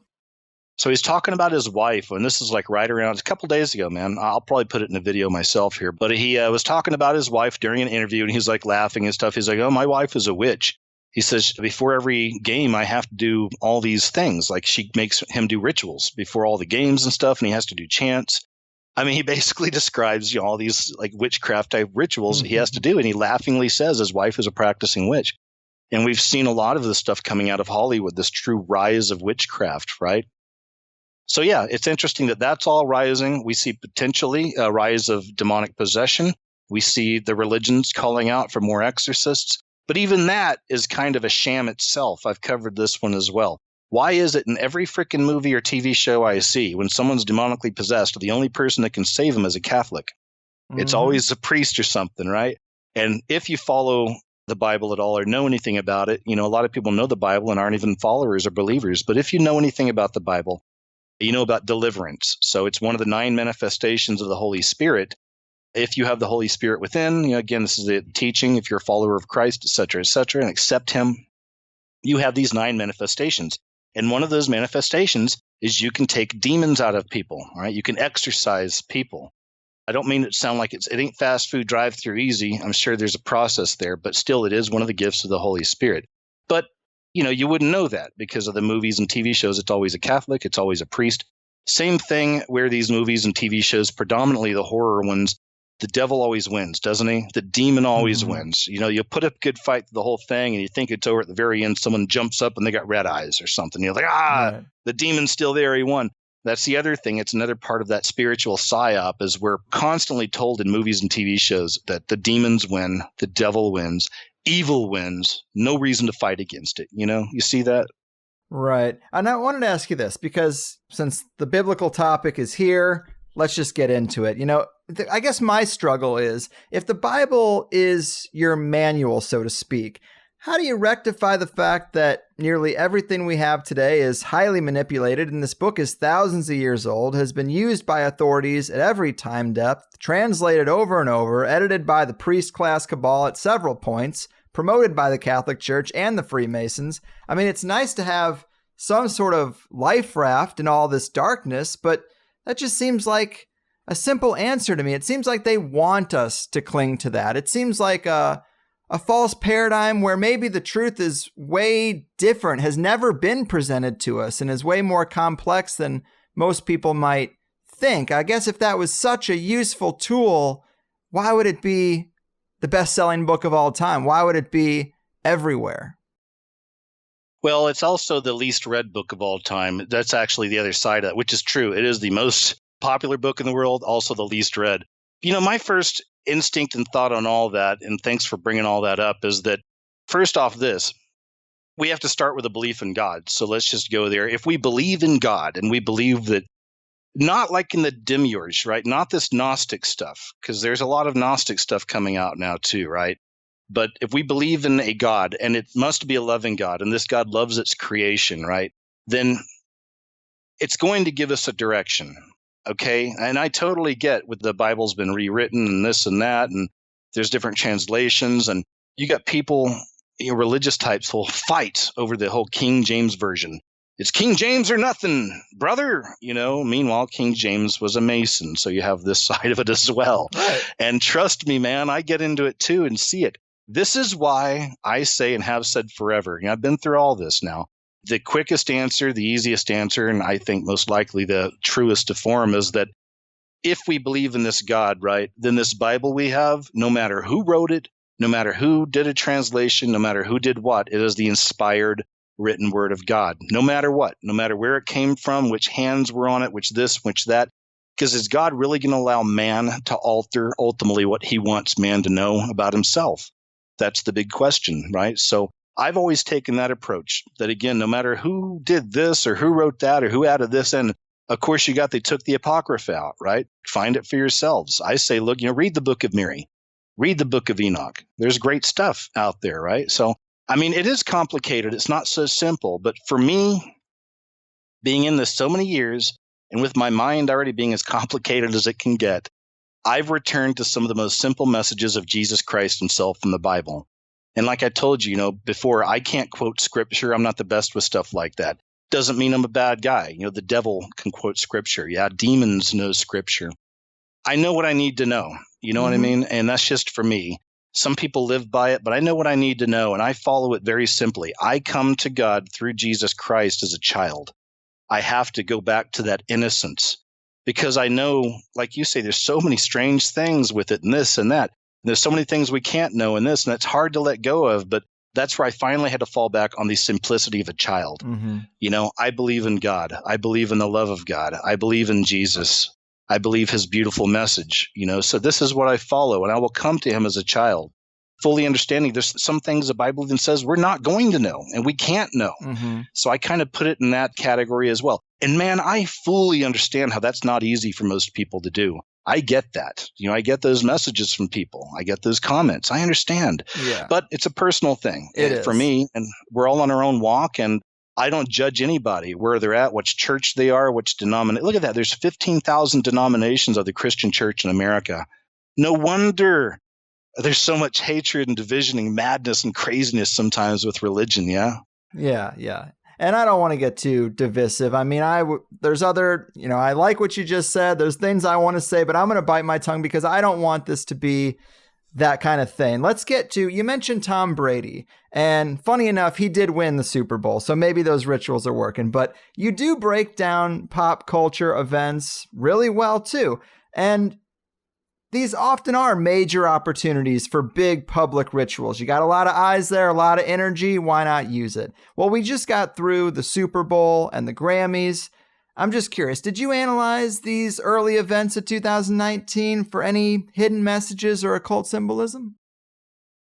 So he's talking about his wife, and this is like right around a couple days ago, man. I'll probably put it in a video myself here. But he was talking about his wife during an interview, and he's like laughing and stuff. He's like, "Oh, my wife is a witch." He says, "Before every game, I have to do all these things. Like, she makes him do rituals before all the games and stuff, and he has to do chants." I mean, he basically describes all these like witchcraft type rituals he has to do, and he laughingly says his wife is a practicing witch. And we've seen a lot of this stuff coming out of Hollywood, this true rise of witchcraft, right? So yeah, it's interesting that that's all rising. We see potentially a rise of demonic possession. We see the religions calling out for more exorcists. But even that is kind of a sham itself. I've covered this one as well. Why is it in every freaking movie or TV show I see, when someone's demonically possessed, the only person that can save them is a Catholic? It's always a priest or something, right? And if you follow the Bible at all or know anything about it, a lot of people know the Bible and aren't even followers or believers. But if you know anything about the Bible, you know about deliverance. So it's one of the 9 manifestations of the Holy Spirit. If you have the Holy Spirit within, again, this is the teaching, if you're a follower of Christ, et cetera, and accept him, you have these 9 manifestations. And one of those manifestations is you can take demons out of people, all right? You can exorcise people. I don't mean it to sound like it ain't fast food drive-through easy. I'm sure there's a process there, but still it is one of the gifts of the Holy Spirit. But you wouldn't know that because of the movies and TV shows. It's always a Catholic. It's always a priest. Same thing where these movies and TV shows, predominantly the horror ones, the devil always wins, doesn't he? The demon always wins. You put up a good fight the whole thing and you think it's over at the very end. Someone jumps up and they got red eyes or something. You're like, right. The demon's still there. He won. That's the other thing. It's another part of that spiritual psyop is we're constantly told in movies and TV shows that the demons win, the devil wins, evil wins, no reason to fight against it. You see that? Right. And I wanted to ask you this because since the biblical topic is here, let's just get into it. I guess my struggle is if the Bible is your manual, so to speak, how do you rectify the fact that nearly everything we have today is highly manipulated and this book is thousands of years old, has been used by authorities at every time depth, translated over and over, edited by the priest class cabal at several points, promoted by the Catholic Church and the Freemasons? I mean, it's nice to have some sort of life raft in all this darkness, but that just seems like a simple answer to me. It seems like they want us to cling to that. It seems like a false paradigm where maybe the truth is way different, has never been presented to us, and is way more complex than most people might think. I guess if that was such a useful tool, why would it be the best-selling book of all time? Why would it be everywhere? Well, it's also the least read book of all time. That's actually the other side of it, which is true. It is the most popular book in the world, also the least read. My first instinct and thought on all that, and thanks for bringing all that up, is that first off we have to start with a belief in God. So let's just go there. If we believe in God and we believe that, not like in the demiurge, right? Not this Gnostic stuff, because there's a lot of Gnostic stuff coming out now too, right? But if we believe in a God, and it must be a loving God, and this God loves its creation, right, then it's going to give us a direction, okay? And I totally get what the Bible's been rewritten and this and that, and there's different translations, and you got people, religious types will fight over the whole King James version. It's King James or nothing, brother. Meanwhile, King James was a Mason, so you have this side of it as well. Right. And trust me, man, I get into it too and see it. This is why I say and have said forever, I've been through all this now. The quickest answer, the easiest answer, and I think most likely the truest to form is that if we believe in this God, right, then this Bible we have, no matter who wrote it, no matter who did a translation, no matter who did what, it is the inspired written word of God, no matter what, no matter where it came from, which hands were on it, which this, which that. Because is God really going to allow man to alter ultimately what he wants man to know about himself? That's the big question, right? So I've always taken that approach that, again, no matter who did this or who wrote that or who added this in, of course, they took the Apocrypha out, right? Find it for yourselves. I say, look, read the book of Mary, read the book of Enoch. There's great stuff out there, right? So, it is complicated. It's not so simple. But for me, being in this so many years and with my mind already being as complicated as it can get, I've returned to some of the most simple messages of Jesus Christ himself from the Bible. And like I told you, before, I can't quote scripture. I'm not the best with stuff like that. Doesn't mean I'm a bad guy. The devil can quote scripture. Yeah, demons know scripture. I know what I need to know. You know what I mean? And that's just for me. Some people live by it, but I know what I need to know, and I follow it very simply. I come to God through Jesus Christ as a child. I have to go back to that innocence because I know, like you say, there's so many strange things with it and this and that. And there's so many things we can't know in this, and it's hard to let go of, but that's where I finally had to fall back on the simplicity of a child. I believe in God. I believe in the love of God. I believe in Jesus. I believe his beautiful message, so this is what I follow, and I will come to him as a child, fully understanding there's some things the Bible even says we're not going to know and we can't know. So I kind of put it in that category as well. And man, I fully understand how that's not easy for most people to do. I get that. I get those messages from people. I get those comments. I understand. Yeah. But it's a personal thing for me, and we're all on our own walk, and I don't judge anybody where they're at, which church they are, which denomination. Look at that. There's 15,000 denominations of the Christian church in America. No wonder there's so much hatred and division and madness and craziness sometimes with religion. Yeah. Yeah. And I don't want to get too divisive. There's other, I like what you just said. There's things I want to say, but I'm going to bite my tongue because I don't want this to be that kind of thing. Let's get to, you mentioned Tom Brady, and funny enough, he did win the Super Bowl, so maybe those rituals are working, but you do break down pop culture events really well too. And these often are major opportunities for big public rituals. You got a lot of eyes there, a lot of energy. Why not use it? Well, we just got through the Super Bowl and the Grammys. I'm just curious, did you analyze these early events of 2019 for any hidden messages or occult symbolism?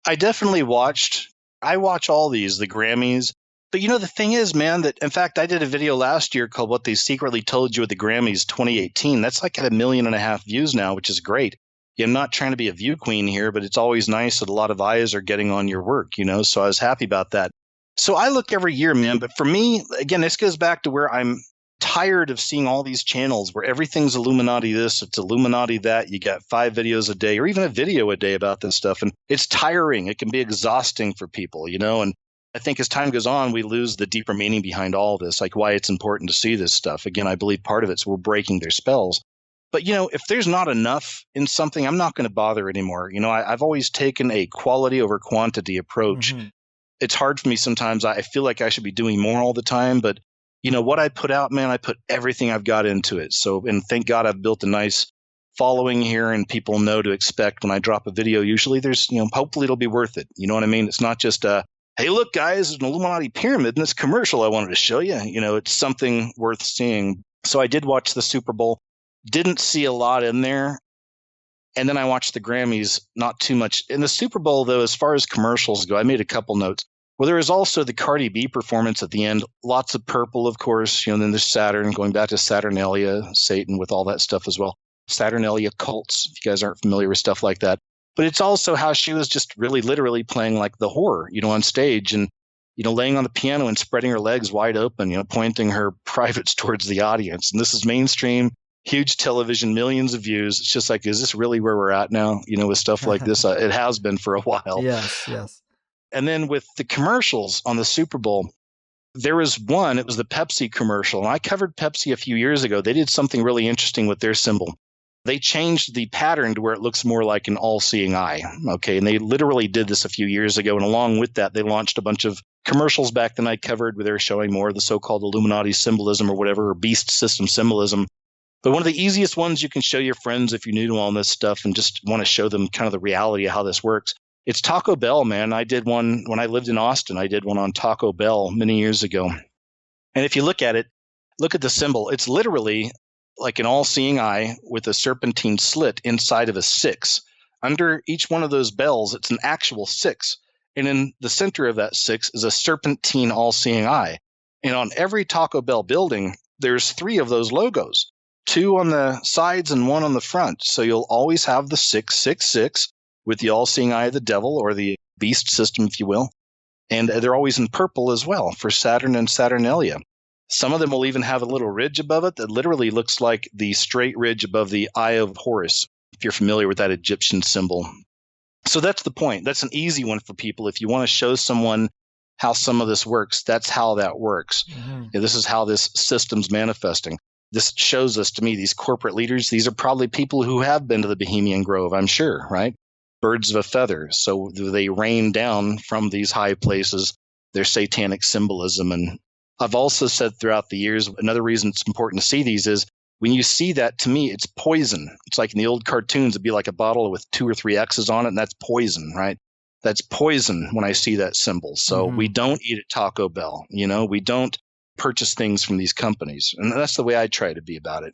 I definitely watched. I watch all these, the Grammys. But the thing is, man, that in fact, I did a video last year called What They Secretly Told You at the Grammys 2018. That's like at 1.5 million views now, which is great. I'm not trying to be a view queen here, but it's always nice that a lot of eyes are getting on your work, so I was happy about that. So I look every year, man. But for me, again, this goes back to where I'm tired of seeing all these channels where everything's Illuminati this, it's Illuminati that. You got 5 videos a day or even a video a day about this stuff. And it's tiring. It can be exhausting for people, and I think as time goes on, we lose the deeper meaning behind all this, like why it's important to see this stuff. Again, I believe part of it's we're breaking their spells. But, if there's not enough in something, I'm not going to bother anymore. I've always taken a quality over quantity approach. It's hard for me sometimes. I feel like I should be doing more all the time. But, what I put out, man, I put everything I've got into it. So, and thank God I've built a nice following here and people know to expect when I drop a video. Usually there's, hopefully it'll be worth it. You know what I mean? It's not just hey, look, guys, there's an Illuminati pyramid in this commercial I wanted to show you. It's something worth seeing. So I did watch the Super Bowl. Didn't see a lot in there. And then I watched the Grammys, not too much. In the Super Bowl, though, as far as commercials go, I made a couple notes. Well, there was also the Cardi B performance at the end. Lots of purple, of course. And then there's Saturn, going back to Saturnalia, Satan with all that stuff as well. Saturnalia cults, if you guys aren't familiar with stuff like that. But it's also how she was just really literally playing like the horror, on stage and, laying on the piano and spreading her legs wide open, pointing her privates towards the audience. And this is mainstream, huge television, millions of views. It's just like, is this really where we're at now, with stuff like this? It has been for a while. Yes. And then with the commercials on the Super Bowl, there was one, it was the Pepsi commercial. And I covered Pepsi a few years ago. They did something really interesting with their symbol. They changed the pattern to where it looks more like an all-seeing eye. Okay. And they literally did this a few years ago. And along with that, they launched a bunch of commercials back then I covered where they were showing more of the so-called Illuminati symbolism or whatever, or beast system symbolism. But one of the easiest ones you can show your friends if you're new to all this stuff and just want to show them kind of the reality of how this works. It's Taco Bell, man. I did one when I lived in Austin. I did one on Taco Bell many years ago. And if you look at it, look at the symbol. It's literally like an all-seeing eye with a serpentine slit inside of a 6. Under each one of those bells, it's an actual 6. And in the center of that 6 is a serpentine all-seeing eye. And on every Taco Bell building, there's 3 of those logos, 2 on the sides and 1 on the front. So you'll always have the 666 with the all-seeing eye of the devil or the beast system, if you will. And they're always in purple as well for Saturn and Saturnalia. Some of them will even have a little ridge above it that literally looks like the straight ridge above the Eye of Horus, if you're familiar with that Egyptian symbol. So that's the point. That's an easy one for people. If you want to show someone how some of this works, that's how that works. Mm-hmm. This is how this system's manifesting. This shows us, to me, these corporate leaders, these are probably people who have been to the Bohemian Grove, I'm sure, right? Birds of a feather. So they rain down from these high places their satanic symbolism. And I've also said throughout the years, another reason it's important to see these is when you see that, to me, it's poison. It's like in the old cartoons, it'd be like a bottle with 2 or 3 X's on it, and that's poison, right? That's poison when I see that symbol. So we don't eat at Taco Bell, we don't purchase things from these companies. And that's the way I try to be about it,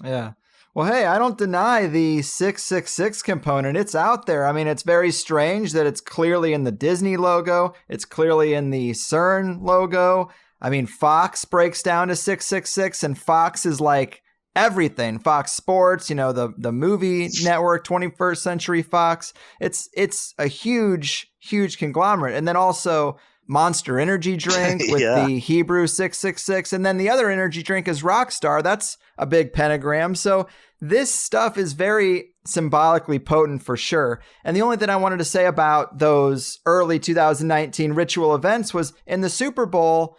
Yeah. Well, hey, I don't deny the 666 component. It's out there. I mean, it's very strange that it's clearly in the Disney logo. It's clearly in the CERN logo. I mean, Fox breaks down to 666, and Fox is like everything. Fox Sports, the movie network, 21st Century Fox. It's a huge, huge conglomerate. And then also Monster Energy drink with the Hebrew 666. And then the other energy drink is Rockstar. That's a big pentagram. So this stuff is very symbolically potent for sure. And the only thing I wanted to say about those early 2019 ritual events was in the Super Bowl,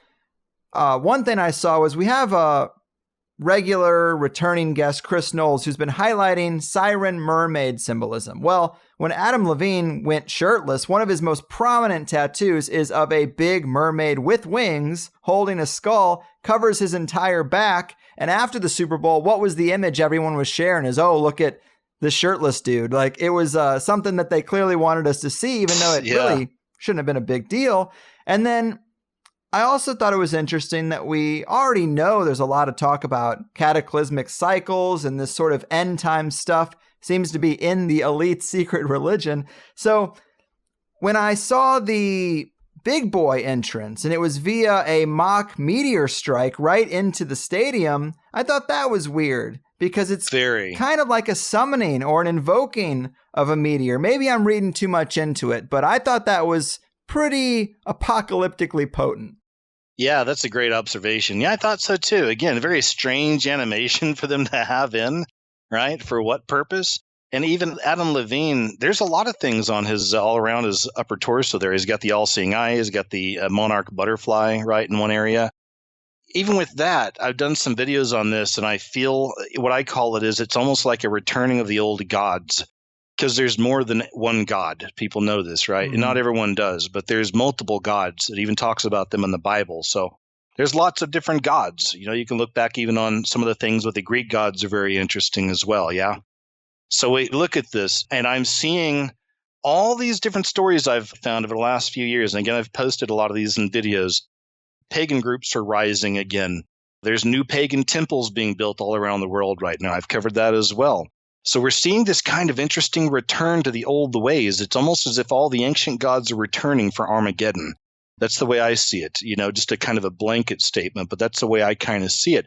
one thing I saw was we have a regular returning guest, Chris Knowles, who's been highlighting siren mermaid symbolism. Well, when Adam Levine went shirtless, one of his most prominent tattoos is of a big mermaid with wings holding a skull, covers his entire back. And after the Super Bowl, what was the image everyone was sharing is, oh, look at the shirtless dude. Like it was something that they clearly wanted us to see, even though it really shouldn't have been a big deal. And then I also thought it was interesting that we already know there's a lot of talk about cataclysmic cycles and this sort of end time stuff seems to be in the elite secret religion. So when I saw the big boy entrance and it was via a mock meteor strike right into the stadium, I thought that was weird because it's kind of like a summoning or an invoking of a meteor. Maybe I'm reading too much into it, but I thought that was pretty apocalyptically potent. Yeah, that's a great observation. Yeah, I thought so too. Again, a very strange animation for them to have in, right? For what purpose? And even Adam Levine, there's a lot of things on his all around his upper torso there. He's got the all-seeing eye. He's got the monarch butterfly right in one area. Even with that, I've done some videos on this, and I feel what I call it is it's almost like a returning of the old gods. Because there's more than one God. People know this, right? Mm-hmm. And not everyone does, but there's multiple gods. It even talks about them in the Bible. So there's lots of different gods. You can look back even on some of the things with the Greek gods are very interesting as well, yeah? So we look at this, and I'm seeing all these different stories I've found over the last few years. And again, I've posted a lot of these in videos. Pagan groups are rising again. There's new pagan temples being built all around the world right now. I've covered that as well. So we're seeing this kind of interesting return to the old ways. It's almost as if all the ancient gods are returning for Armageddon. That's the way I see it, just a kind of a blanket statement, but that's the way I kind of see it.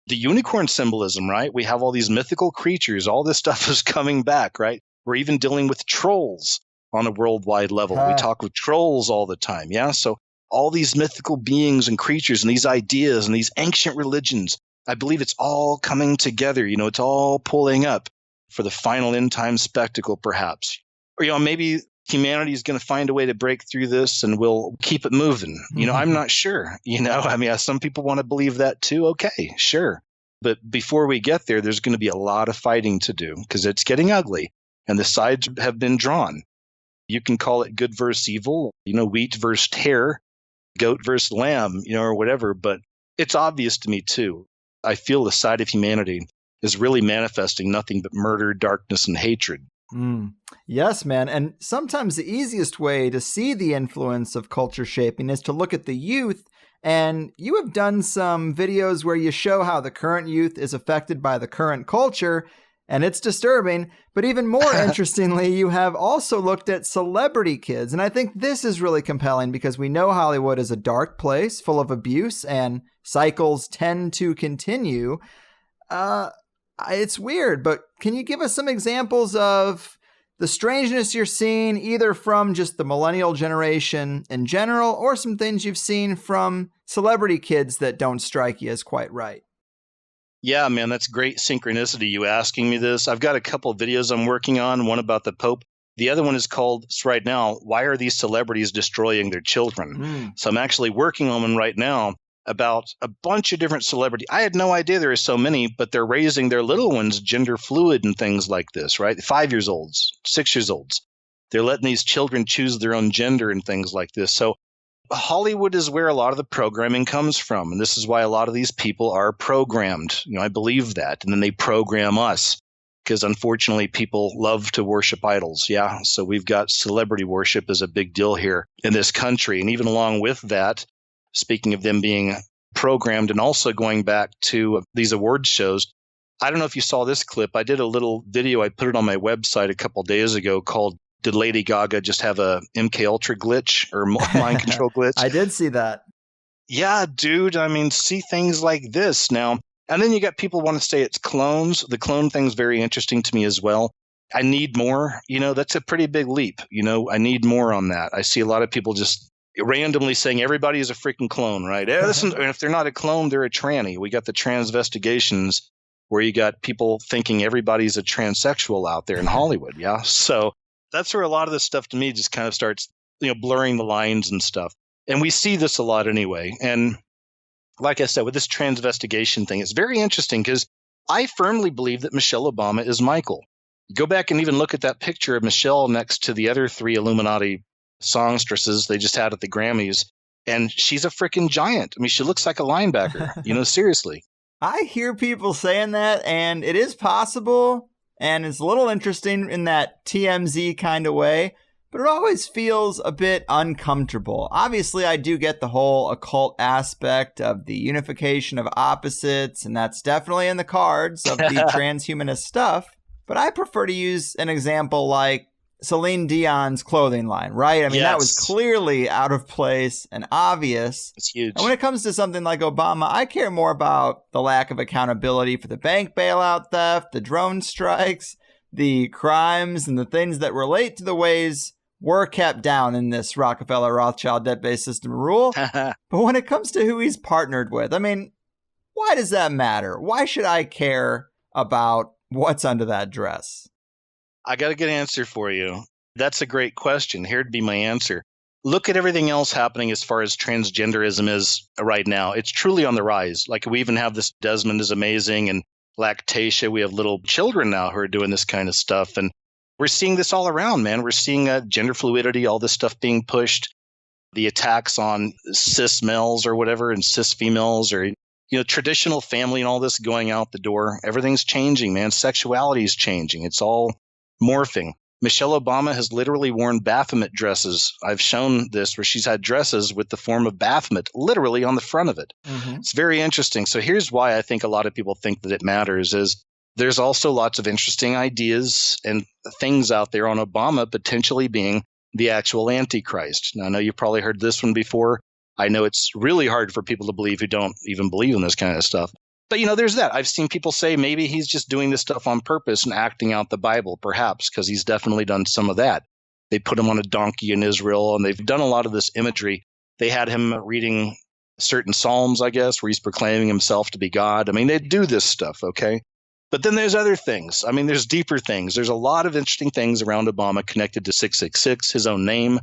The unicorn symbolism, right? We have all these mythical creatures. All this stuff is coming back, right? We're even dealing with trolls on a worldwide level. We talk with trolls all the time. Yeah. So all these mythical beings and creatures and these ideas and these ancient religions, I believe it's all coming together. It's all pulling up for the final end time spectacle, perhaps. Or, maybe humanity is going to find a way to break through this and we'll keep it moving. I'm not sure. Some people want to believe that too. Okay, sure. But before we get there, there's going to be a lot of fighting to do because it's getting ugly and the sides have been drawn. You can call it good versus evil, wheat versus tare, goat versus lamb, or whatever. But it's obvious to me too. I feel the side of humanity is really manifesting nothing but murder, darkness, and hatred. Yes, man. And sometimes the easiest way to see the influence of culture shaping is to look at the youth. And you have done some videos where you show how the current youth is affected by the current culture, and it's disturbing. But even more interestingly, you have also looked at celebrity kids. And I think this is really compelling because we know Hollywood is a dark place full of abuse and cycles tend to continue. It's weird, but can you give us some examples of the strangeness you're seeing either from just the millennial generation in general or some things you've seen from celebrity kids that don't strike you as quite right? Yeah, man, that's great synchronicity, you asking me this. I've got a couple of videos I'm working on, one about the Pope. The other one is called, right now, Why Are These Celebrities Destroying Their Children? So I'm actually working on one right now about a bunch of different celebrities. I had no idea there are so many, but they're raising their little ones gender fluid and things like this, right? 5-year-olds, 6-year-olds. They're letting these children choose their own gender and things like this. So Hollywood is where a lot of the programming comes from. And this is why a lot of these people are programmed. I believe that. And then they program us because unfortunately people love to worship idols. Yeah. So we've got celebrity worship as a big deal here in this country. And even along with that, speaking of them being programmed and also going back to these award shows, I don't know if you saw this clip. I did a little video. I put it on my website a couple of days ago called Did Lady Gaga Just Have a MK Ultra glitch or mind control glitch? I did see that. Yeah, dude. See things like this now. And then you got people want to say it's clones. The clone thing's very interesting to me as well. I need more. That's a pretty big leap. I need more on that. I see a lot of people just randomly saying everybody is a freaking clone, right? And if they're not a clone, they're a tranny. We got the transvestigations where you got people thinking everybody's a transsexual out there in Hollywood. Yeah. So that's where a lot of this stuff to me just kind of starts, blurring the lines and stuff. And we see this a lot anyway. And like I said, with this transvestigation thing, it's very interesting because I firmly believe that Michelle Obama is Michael. Go back and even look at that picture of Michelle next to the other 3 Illuminati songstresses they just had at the Grammys. And she's a freaking giant. She looks like a linebacker, seriously. I hear people saying that, and it is possible. And it's a little interesting in that TMZ kind of way, but it always feels a bit uncomfortable. Obviously, I do get the whole occult aspect of the unification of opposites, and that's definitely in the cards of the transhumanist stuff. But I prefer to use an example like Celine Dion's clothing line, right? Yes. That was clearly out of place and obvious. It's huge. And when it comes to something like Obama, I care more about the lack of accountability for the bank bailout theft, the drone strikes, the crimes, and the things that relate to the ways we're kept down in this Rockefeller Rothschild debt-based system rule. But when it comes to who he's partnered with, why does that matter? Why should I care about what's under that dress? I got a good answer for you. That's a great question. Here'd be my answer. Look at everything else happening as far as transgenderism is right now. It's truly on the rise. Like we even have this Desmond is amazing and Lactatia. We have little children now who are doing this kind of stuff. And we're seeing this all around, man. We're seeing gender fluidity, all this stuff being pushed, the attacks on cis males or whatever and cis females or, traditional family and all this going out the door. Everything's changing, man. Sexuality is changing. It's all morphing. Michelle Obama has literally worn Baphomet dresses. I've shown this where she's had dresses with the form of Baphomet literally on the front of it. Mm-hmm. It's very interesting. So here's why I think a lot of people think that it matters is there's also lots of interesting ideas and things out there on Obama potentially being the actual Antichrist. Now, I know you've probably heard this one before. I know it's really hard for people to believe who don't even believe in this kind of stuff. But, there's that. I've seen people say maybe he's just doing this stuff on purpose and acting out the Bible, perhaps, because he's definitely done some of that. They put him on a donkey in Israel, and they've done a lot of this imagery. They had him reading certain psalms, I guess, where he's proclaiming himself to be God. I mean, they do this stuff, okay? But then there's other things. I mean, there's deeper things. There's a lot of interesting things around Obama connected to 666, his own name,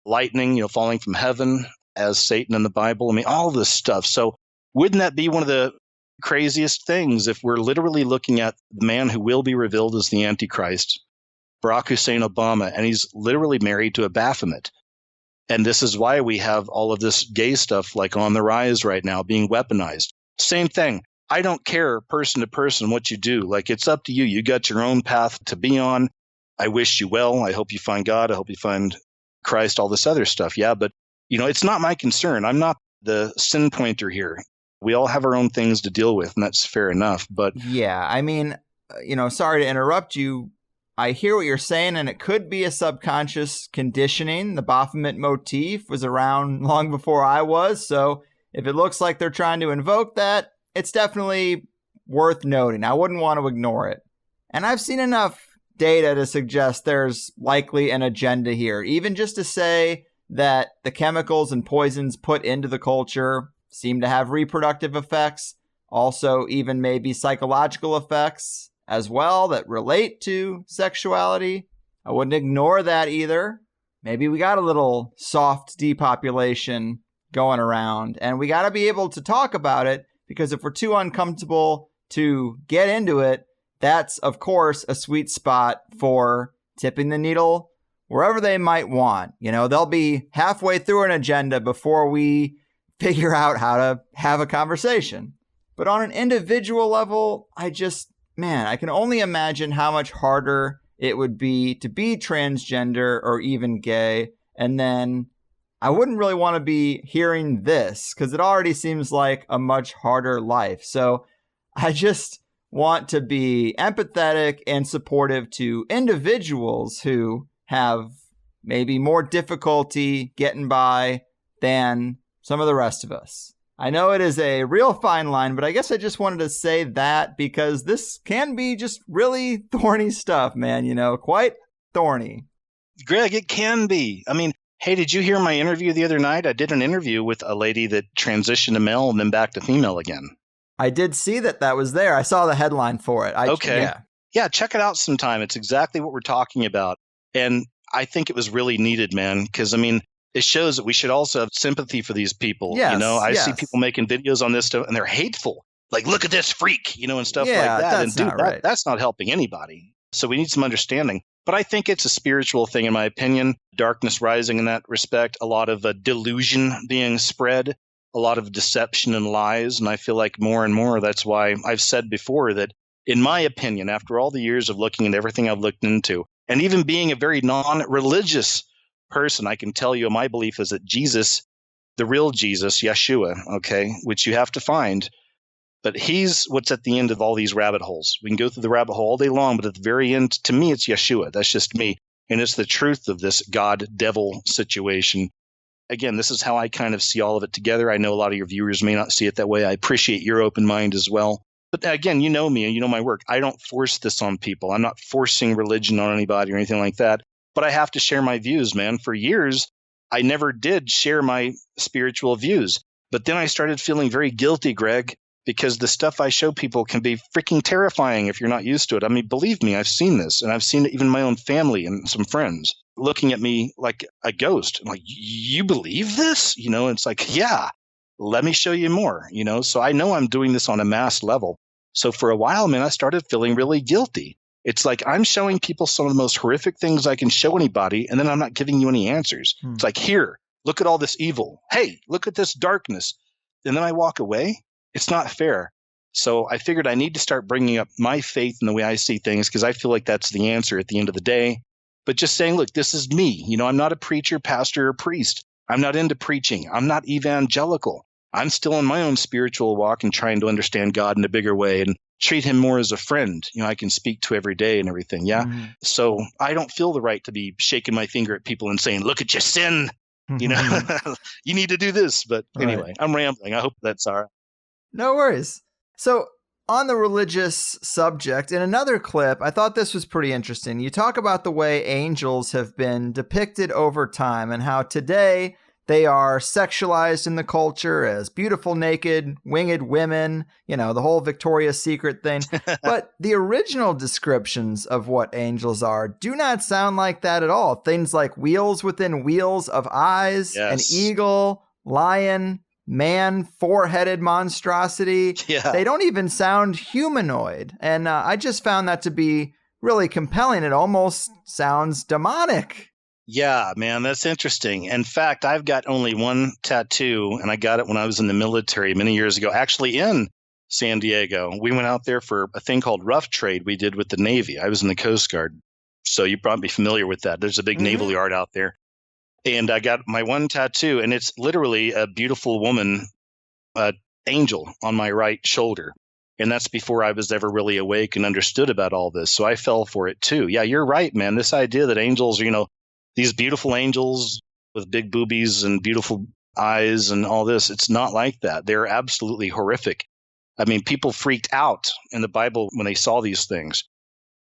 lightning, falling from heaven as Satan in the Bible. I mean, all this stuff. So wouldn't that be one of the craziest things if we're literally looking at the man who will be revealed as the Antichrist, Barack Hussein Obama, and he's literally married to a Baphomet. And this is why we have all of this gay stuff like on the rise right now being weaponized. Same thing. I don't care person to person what you do. Like, it's up to you. You got your own path to be on. I wish you well. I hope you find God. I hope you find Christ, all this other stuff. Yeah, but, it's not my concern. I'm not the sin pointer here. We all have our own things to deal with, and that's fair enough. But yeah, I mean, sorry to interrupt you. I hear what you're saying, and it could be a subconscious conditioning. The Baphomet motif was around long before I was, so if it looks like they're trying to invoke that, it's definitely worth noting. I wouldn't want to ignore it. And I've seen enough data to suggest there's likely an agenda here, even just to say that the chemicals and poisons put into the culture seem to have reproductive effects, also even maybe psychological effects as well that relate to sexuality. I wouldn't ignore that either. Maybe we got a little soft depopulation going around, and we got to be able to talk about it, because if we're too uncomfortable to get into it, that's, of course, a sweet spot for tipping the needle wherever they might want. They'll be halfway through an agenda before we figure out how to have a conversation. But on an individual level, I can only imagine how much harder it would be to be transgender or even gay. And then I wouldn't really want to be hearing this, because it already seems like a much harder life. So I just want to be empathetic and supportive to individuals who have maybe more difficulty getting by than some of the rest of us. I know it is a real fine line, but I guess I just wanted to say that because this can be just really thorny stuff, man, quite thorny. Greg, it can be. I mean, hey, did you hear my interview the other night? I did an interview with a lady that transitioned to male and then back to female again. I did see that was there. I saw the headline for it. Okay. Yeah, check it out sometime. It's exactly what we're talking about. And I think it was really needed, man, because, it shows that we should also have sympathy for these people. Yes, I see people making videos on this stuff, and they're hateful. Like, look at this freak, and stuff like that. That's and not right. That's not helping anybody. So we need some understanding. But I think it's a spiritual thing, in my opinion. Darkness rising in that respect. A lot of delusion being spread. A lot of deception and lies. And I feel like more and more, that's why I've said before that, in my opinion, after all the years of looking at everything I've looked into, and even being a very non-religious person, I can tell you my belief is that Jesus, the real Jesus, Yeshua, okay, which you have to find, but he's what's at the end of all these rabbit holes. We can go through the rabbit hole all day long, but at the very end, to me, it's Yeshua. That's just me. And it's the truth of this God-devil situation. Again, this is how I kind of see all of it together. I know a lot of your viewers may not see it that way. I appreciate your open mind as well. But again, you know me and you know my work. I don't force this on people. I'm not forcing religion on anybody or anything like that. But I have to share my views, man. For years, I never did share my spiritual views. But then I started feeling very guilty, Greg, because the stuff I show people can be freaking terrifying if you're not used to it. I mean, believe me, I've seen this, and I've seen it even in my own family and some friends looking at me like a ghost. I'm like, you believe this? It's like, yeah, let me show you more, So I know I'm doing this on a mass level. So for a while, man, I started feeling really guilty. It's like I'm showing people some of the most horrific things I can show anybody, and then I'm not giving you any answers. It's like, here, look at all this evil. Hey, look at this darkness. And then I walk away. It's not fair. So I figured I need to start bringing up my faith in the way I see things, because I feel like that's the answer at the end of the day. But just saying, look, this is me. I'm not a preacher, pastor, or priest. I'm not into preaching. I'm not evangelical. I'm still in my own spiritual walk and trying to understand God in a bigger way and treat him more as a friend, I can speak to every day and everything. Yeah. Mm-hmm. So I don't feel the right to be shaking my finger at people and saying, look at your sin, you need to do this. But anyway, I'm rambling. I hope that's all right. No worries. So, on the religious subject, in another clip, I thought this was pretty interesting. You talk about the way angels have been depicted over time and how today they are sexualized in the culture as beautiful, naked, winged women, the whole Victoria's Secret thing. But the original descriptions of what angels are do not sound like that at all. Things like wheels within wheels of eyes, an eagle, lion, man, four-headed monstrosity. Yeah. They don't even sound humanoid. And I just found that to be really compelling. It almost sounds demonic. Yeah, man, that's interesting. In fact, I've got only one tattoo, and I got it when I was in the military many years ago, actually in San Diego. We went out there for a thing called rough trade we did with the Navy. I was in the Coast Guard, so you're probably familiar with that. There's a big naval yard out there. And I got my one tattoo, and it's literally a beautiful woman, angel on my right shoulder. And that's before I was ever really awake and understood about all this. So I fell for it too. Yeah, you're right, man. This idea that angels are, these beautiful angels with big boobies and beautiful eyes and all this, it's not like that. They're absolutely horrific. I mean, people freaked out in the Bible when they saw these things.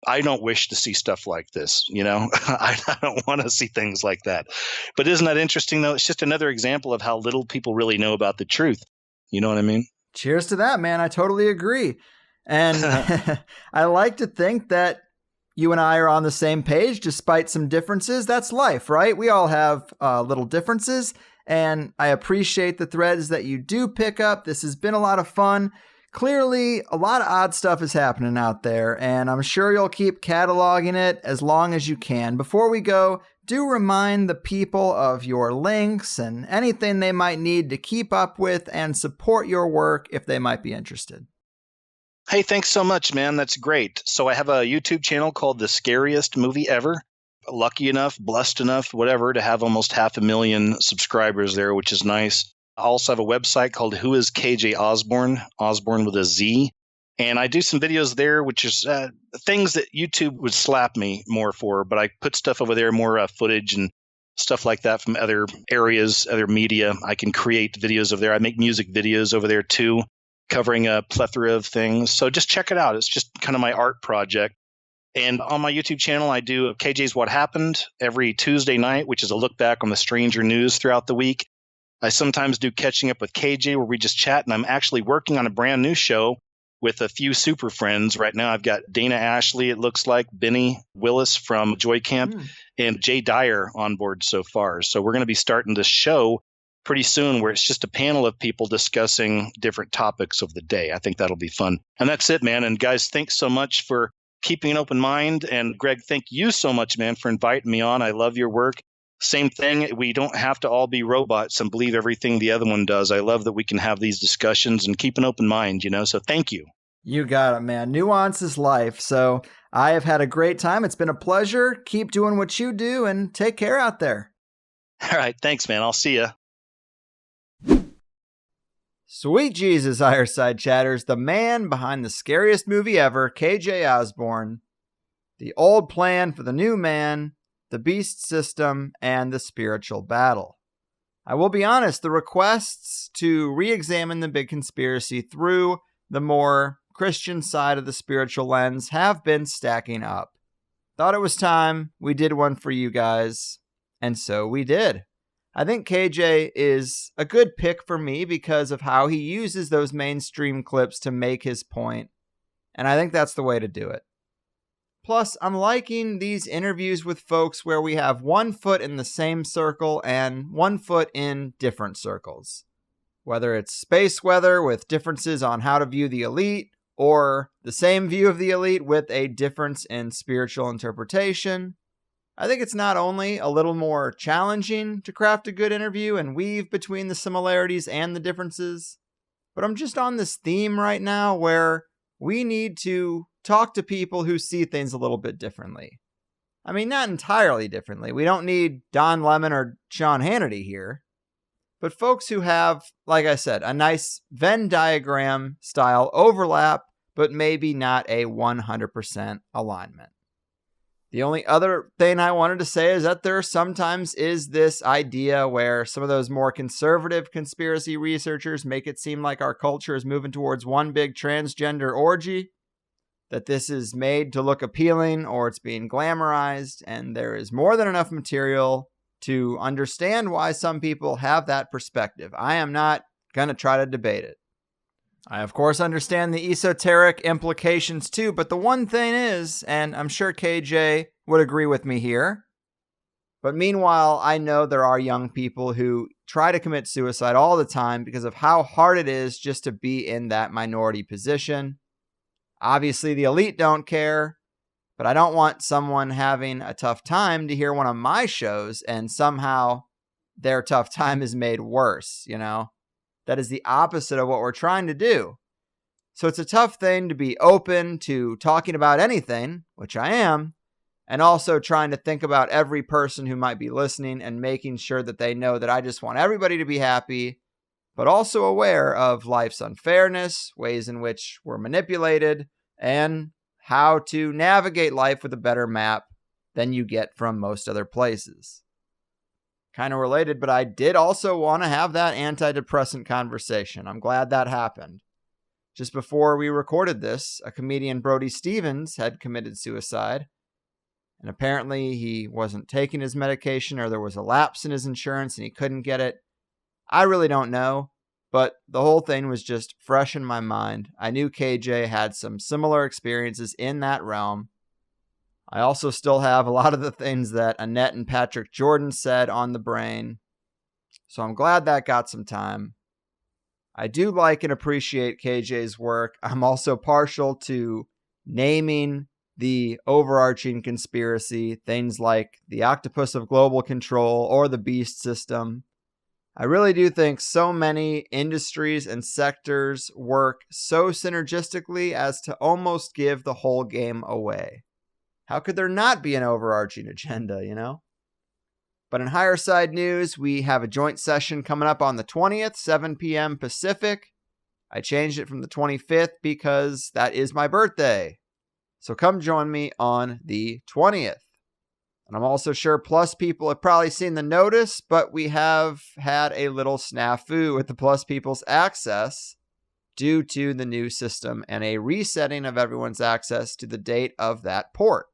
I don't wish to see stuff like this, I don't want to see things like that. But isn't that interesting, though? It's just another example of how little people really know about the truth. You know what I mean? Cheers to that, man. I totally agree. And I like to think that you and I are on the same page despite some differences. That's life, right? We all have little differences, and I appreciate the threads that you do pick up. This has been a lot of fun. Clearly, a lot of odd stuff is happening out there, and I'm sure you'll keep cataloging it as long as you can. Before we go, do remind the people of your links and anything they might need to keep up with and support your work if they might be interested. Hey, thanks so much, man. That's great. So I have a YouTube channel called The Scariest Movie Ever. Lucky enough, blessed enough, whatever, to have almost 500,000 subscribers there, which is nice. I also have a website called Who is KJ Ozborne, Ozborne with a Z. And I do some videos there, which is things that YouTube would slap me more for. But I put stuff over there, more footage and stuff like that from other areas, other media. I can create videos over there. I make music videos over there too, covering a plethora of things. So just check it out. It's just kind of my art project. And on my YouTube channel, I do KJ's What Happened every Tuesday night, which is a look back on the stranger news throughout the week. I sometimes do Catching Up with KJ, where we just chat, and I'm actually working on a brand new show with a few super friends. Right now, I've got Dana Ashley, it looks like, Benny Willis from Joy Camp, and Jay Dyer on board so far. So we're going to be starting this show pretty soon where it's just a panel of people discussing different topics of the day. I think that'll be fun. And that's it, man. And guys, thanks so much for keeping an open mind. And Greg, thank you so much, man, for inviting me on. I love your work. Same thing. We don't have to all be robots and believe everything the other one does. I love that we can have these discussions and keep an open mind, so thank you. You got it, man. Nuance is life. So I have had a great time. It's been a pleasure. Keep doing what you do and take care out there. All right. Thanks, man. I'll see ya. Sweet Jesus, Fireside Chatters, the man behind the scariest movie ever, KJ Ozborne, the old plan for the new man, the beast system, and the spiritual battle. I will be honest, the requests to re-examine the big conspiracy through the more Christian side of the spiritual lens have been stacking up. Thought it was time we did one for you guys, and so we did. I think KJ is a good pick for me because of how he uses those mainstream clips to make his point, and I think that's the way to do it. Plus, I'm liking these interviews with folks where we have one foot in the same circle and one foot in different circles. Whether it's space weather with differences on how to view the elite, or the same view of the elite with a difference in spiritual interpretation. I think it's not only a little more challenging to craft a good interview and weave between the similarities and the differences, but I'm just on this theme right now where we need to talk to people who see things a little bit differently. I mean, not entirely differently. We don't need Don Lemon or Sean Hannity here. But folks who have, like I said, a nice Venn diagram style overlap, but maybe not a 100% alignment. The only other thing I wanted to say is that there sometimes is this idea where some of those more conservative conspiracy researchers make it seem like our culture is moving towards one big transgender orgy, that this is made to look appealing or it's being glamorized, and there is more than enough material to understand why some people have that perspective. I am not going to try to debate it. I, of course, understand the esoteric implications too, but the one thing is, and I'm sure KJ would agree with me here, but meanwhile, I know there are young people who try to commit suicide all the time because of how hard it is just to be in that minority position. Obviously, the elite don't care, but I don't want someone having a tough time to hear one of my shows and somehow their tough time is made worse, you know? That is the opposite of what we're trying to do. So it's a tough thing to be open to talking about anything, which I am, and also trying to think about every person who might be listening and making sure that they know that I just want everybody to be happy, but also aware of life's unfairness, ways in which we're manipulated, and how to navigate life with a better map than you get from most other places. Kind of related, but I did also want to have that antidepressant conversation. I'm glad that happened. Just before we recorded this, a comedian, Brody Stevens, had committed suicide. And apparently he wasn't taking his medication, or there was a lapse in his insurance and he couldn't get it. I really don't know, but the whole thing was just fresh in my mind. I knew KJ had some similar experiences in that realm. I also still have a lot of the things that Annette and Patrick Jordan said on the brain. So I'm glad that got some time. I do like and appreciate KJ's work. I'm also partial to naming the overarching conspiracy, things like the octopus of global control or the beast system. I really do think so many industries and sectors work so synergistically as to almost give the whole game away. How could there not be an overarching agenda, you know? But in Higher Side News, we have a joint session coming up on the 20th, 7 p.m. Pacific. I changed it from the 25th because that is my birthday. So come join me on the 20th. And I'm also sure Plus people have probably seen the notice, but we have had a little snafu with the Plus people's access due to the new system and a resetting of everyone's access to the date of that port.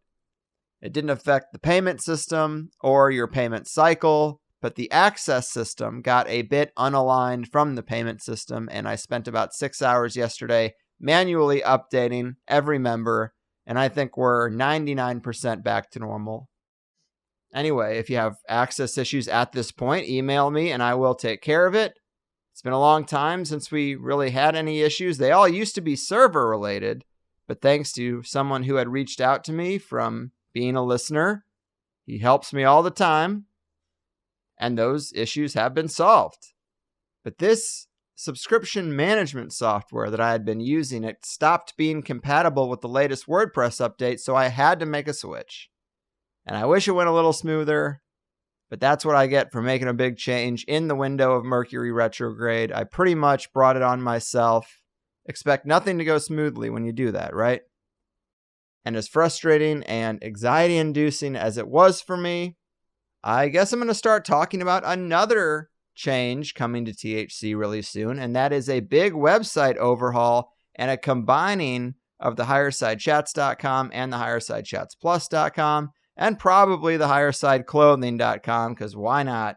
It didn't affect the payment system or your payment cycle, but the access system got a bit unaligned from the payment system, and I spent about 6 hours yesterday manually updating every member, and I think we're 99% back to normal. Anyway, if you have access issues at this point, email me and I will take care of it. It's been a long time since we really had any issues. They all used to be server related, but thanks to someone who had reached out to me from being a listener, he helps me all the time, and those issues have been solved. But this subscription management software that I had been using, it stopped being compatible with the latest WordPress update, so I had to make a switch. And I wish it went a little smoother, but that's what I get for making a big change in the window of Mercury retrograde. I pretty much brought it on myself. Expect nothing to go smoothly when you do that, right? And as frustrating and anxiety-inducing as it was for me, I guess I'm going to start talking about another change coming to THC really soon, and that is a big website overhaul and a combining of the highersidechats.com and the highersidechatsplus.com, and probably the highersideclothing.com, because why not?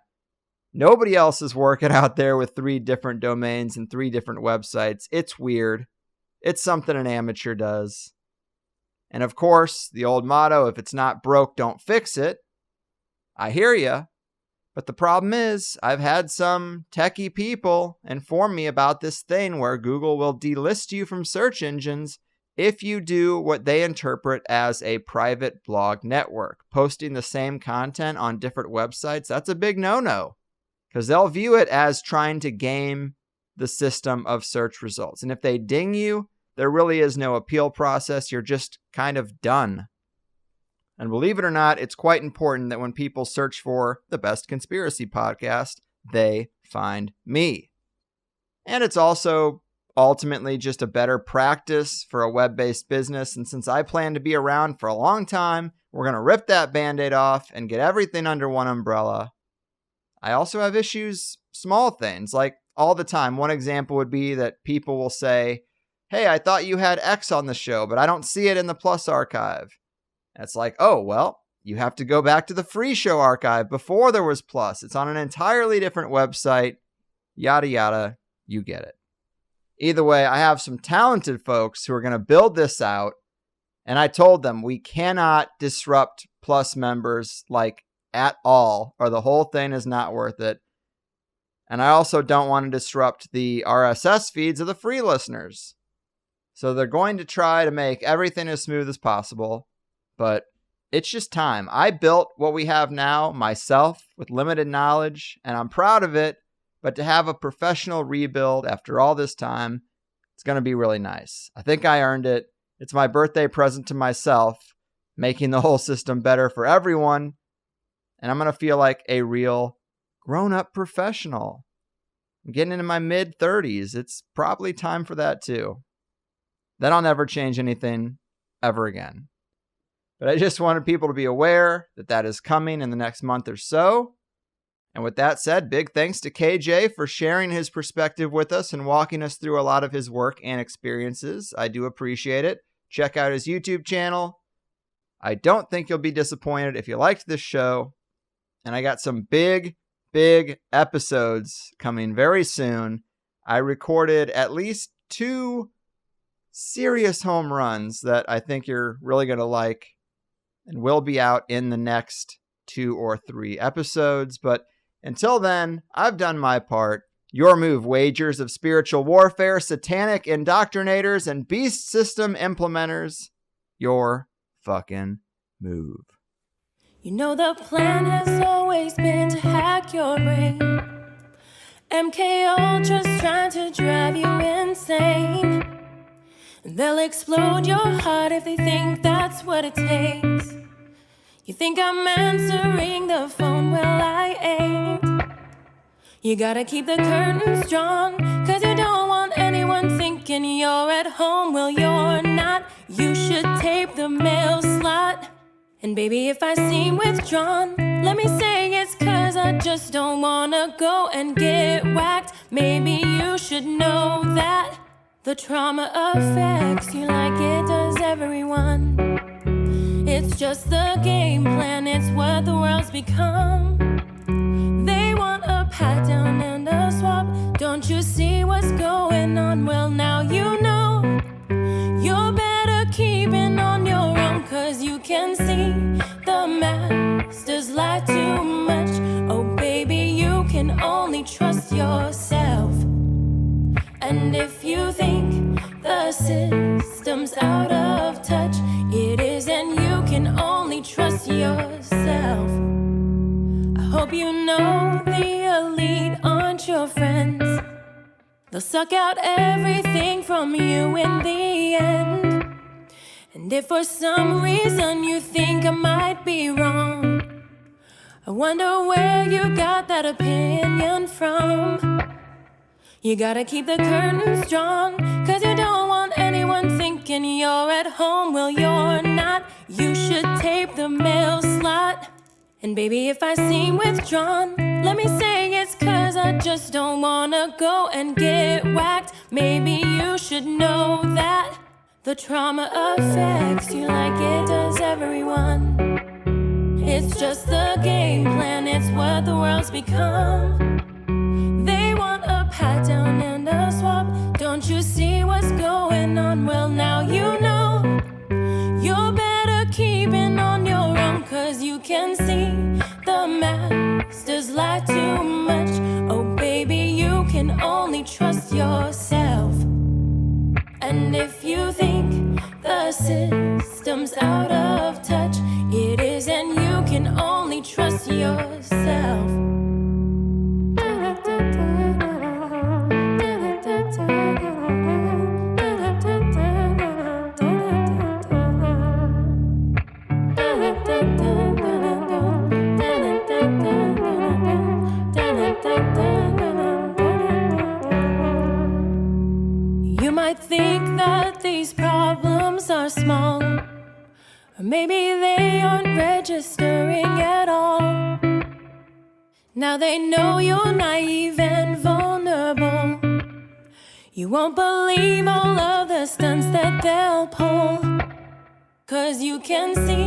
Nobody else is working out there with 3 different domains and 3 different websites. It's weird. It's something an amateur does. And of course, the old motto, if it's not broke, don't fix it. I hear ya. But the problem is, I've had some techie people inform me about this thing where Google will delist you from search engines if you do what they interpret as a private blog network. Posting the same content on different websites, that's a big no-no. Because they'll view it as trying to game the system of search results. And if they ding you, there really is no appeal process. You're just kind of done. And believe it or not, it's quite important that when people search for the best conspiracy podcast, they find me. And it's also ultimately just a better practice for a web-based business. And since I plan to be around for a long time, we're going to rip that Band-Aid off and get everything under one umbrella. I also have issues, small things, like all the time. One example would be that people will say, hey, I thought you had X on the show, but I don't see it in the Plus archive. And it's like, oh, well, you have to go back to the free show archive before there was Plus. It's on an entirely different website, yada, yada. You get it. Either way, I have some talented folks who are going to build this out. And I told them we cannot disrupt Plus members like at all, or the whole thing is not worth it. And I also don't want to disrupt the RSS feeds of the free listeners. So they're going to try to make everything as smooth as possible, but it's just time. I built what we have now myself with limited knowledge, and I'm proud of it. But to have a professional rebuild after all this time, it's going to be really nice. I think I earned it. It's my birthday present to myself, making the whole system better for everyone. And I'm going to feel like a real grown-up professional. I'm getting into my mid-30s. It's probably time for that too. Then I'll never change anything ever again. But I just wanted people to be aware that that is coming in the next month or so. And with that said, big thanks to KJ for sharing his perspective with us and walking us through a lot of his work and experiences. I do appreciate it. Check out his YouTube channel. I don't think you'll be disappointed if you liked this show. And I got some big episodes coming very soon. I recorded at least 2 serious home runs that I think you're really going to like and will be out in the next 2 or 3 episodes. But until then, I've done my part. Your move, wagers of spiritual warfare, satanic indoctrinators, and beast system implementers. Your fucking move. You know the plan has always been to hack your brain. MK Ultra's trying to drive you insane. They'll explode your heart if they think that's what it takes. You think I'm answering the phone? Well, I ain't. You gotta keep the curtains drawn, cause you don't want anyone thinking you're at home. Well, you're not. You should tape the mail slot. And baby, if I seem withdrawn, let me say it's cause I just don't wanna go and get whacked. Maybe you should know that the trauma affects you like it does everyone. It's just the game plan, it's what the world's become. They want a pat down and a swap. Don't you see what's going on? Well, now you know. You're better keeping on your own, cause you can see the masters lie too much. Oh baby, you can only trust yourself. And if you think the system's out of touch, it is, and you can only trust yourself. I hope you know the elite aren't your friends. They'll suck out everything from you in the end. And if for some reason you think I might be wrong, I wonder where you got that opinion from. You gotta keep the curtains drawn, cause you don't want anyone thinking you're at home. Well, you're not. You should tape the mail slot. And baby, if I seem withdrawn, let me say it's cause I just don't wanna go and get whacked. Maybe you should know that the trauma affects you like it does everyone. It's just the game plan, it's what the world's become. They want a pat down and a swap. Don't you see what's going on? Well, now you know. You're better keeping on your own, cause you can see the masters lie too much. Oh baby, you can only trust yourself. And if you think the system's out of touch, it is, and you can only trust yourself. small. Or maybe they aren't registering at all. Now they know you're naive and vulnerable. You won't believe all of the stunts that they'll pull. 'Cause you can see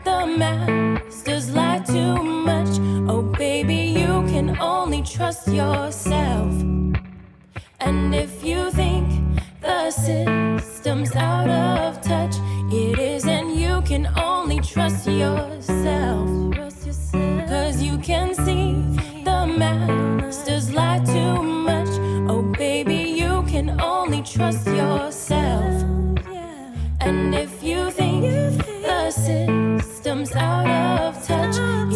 the masters lie too much. Oh baby, you can only trust yourself. And if you think the system's out of touch, it is, and you can only trust yourself. 'Cause you can see the masters lie too much. Oh baby, you can only trust yourself. And if you think the system's out of touch,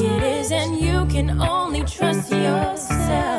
it is, and you can only trust yourself.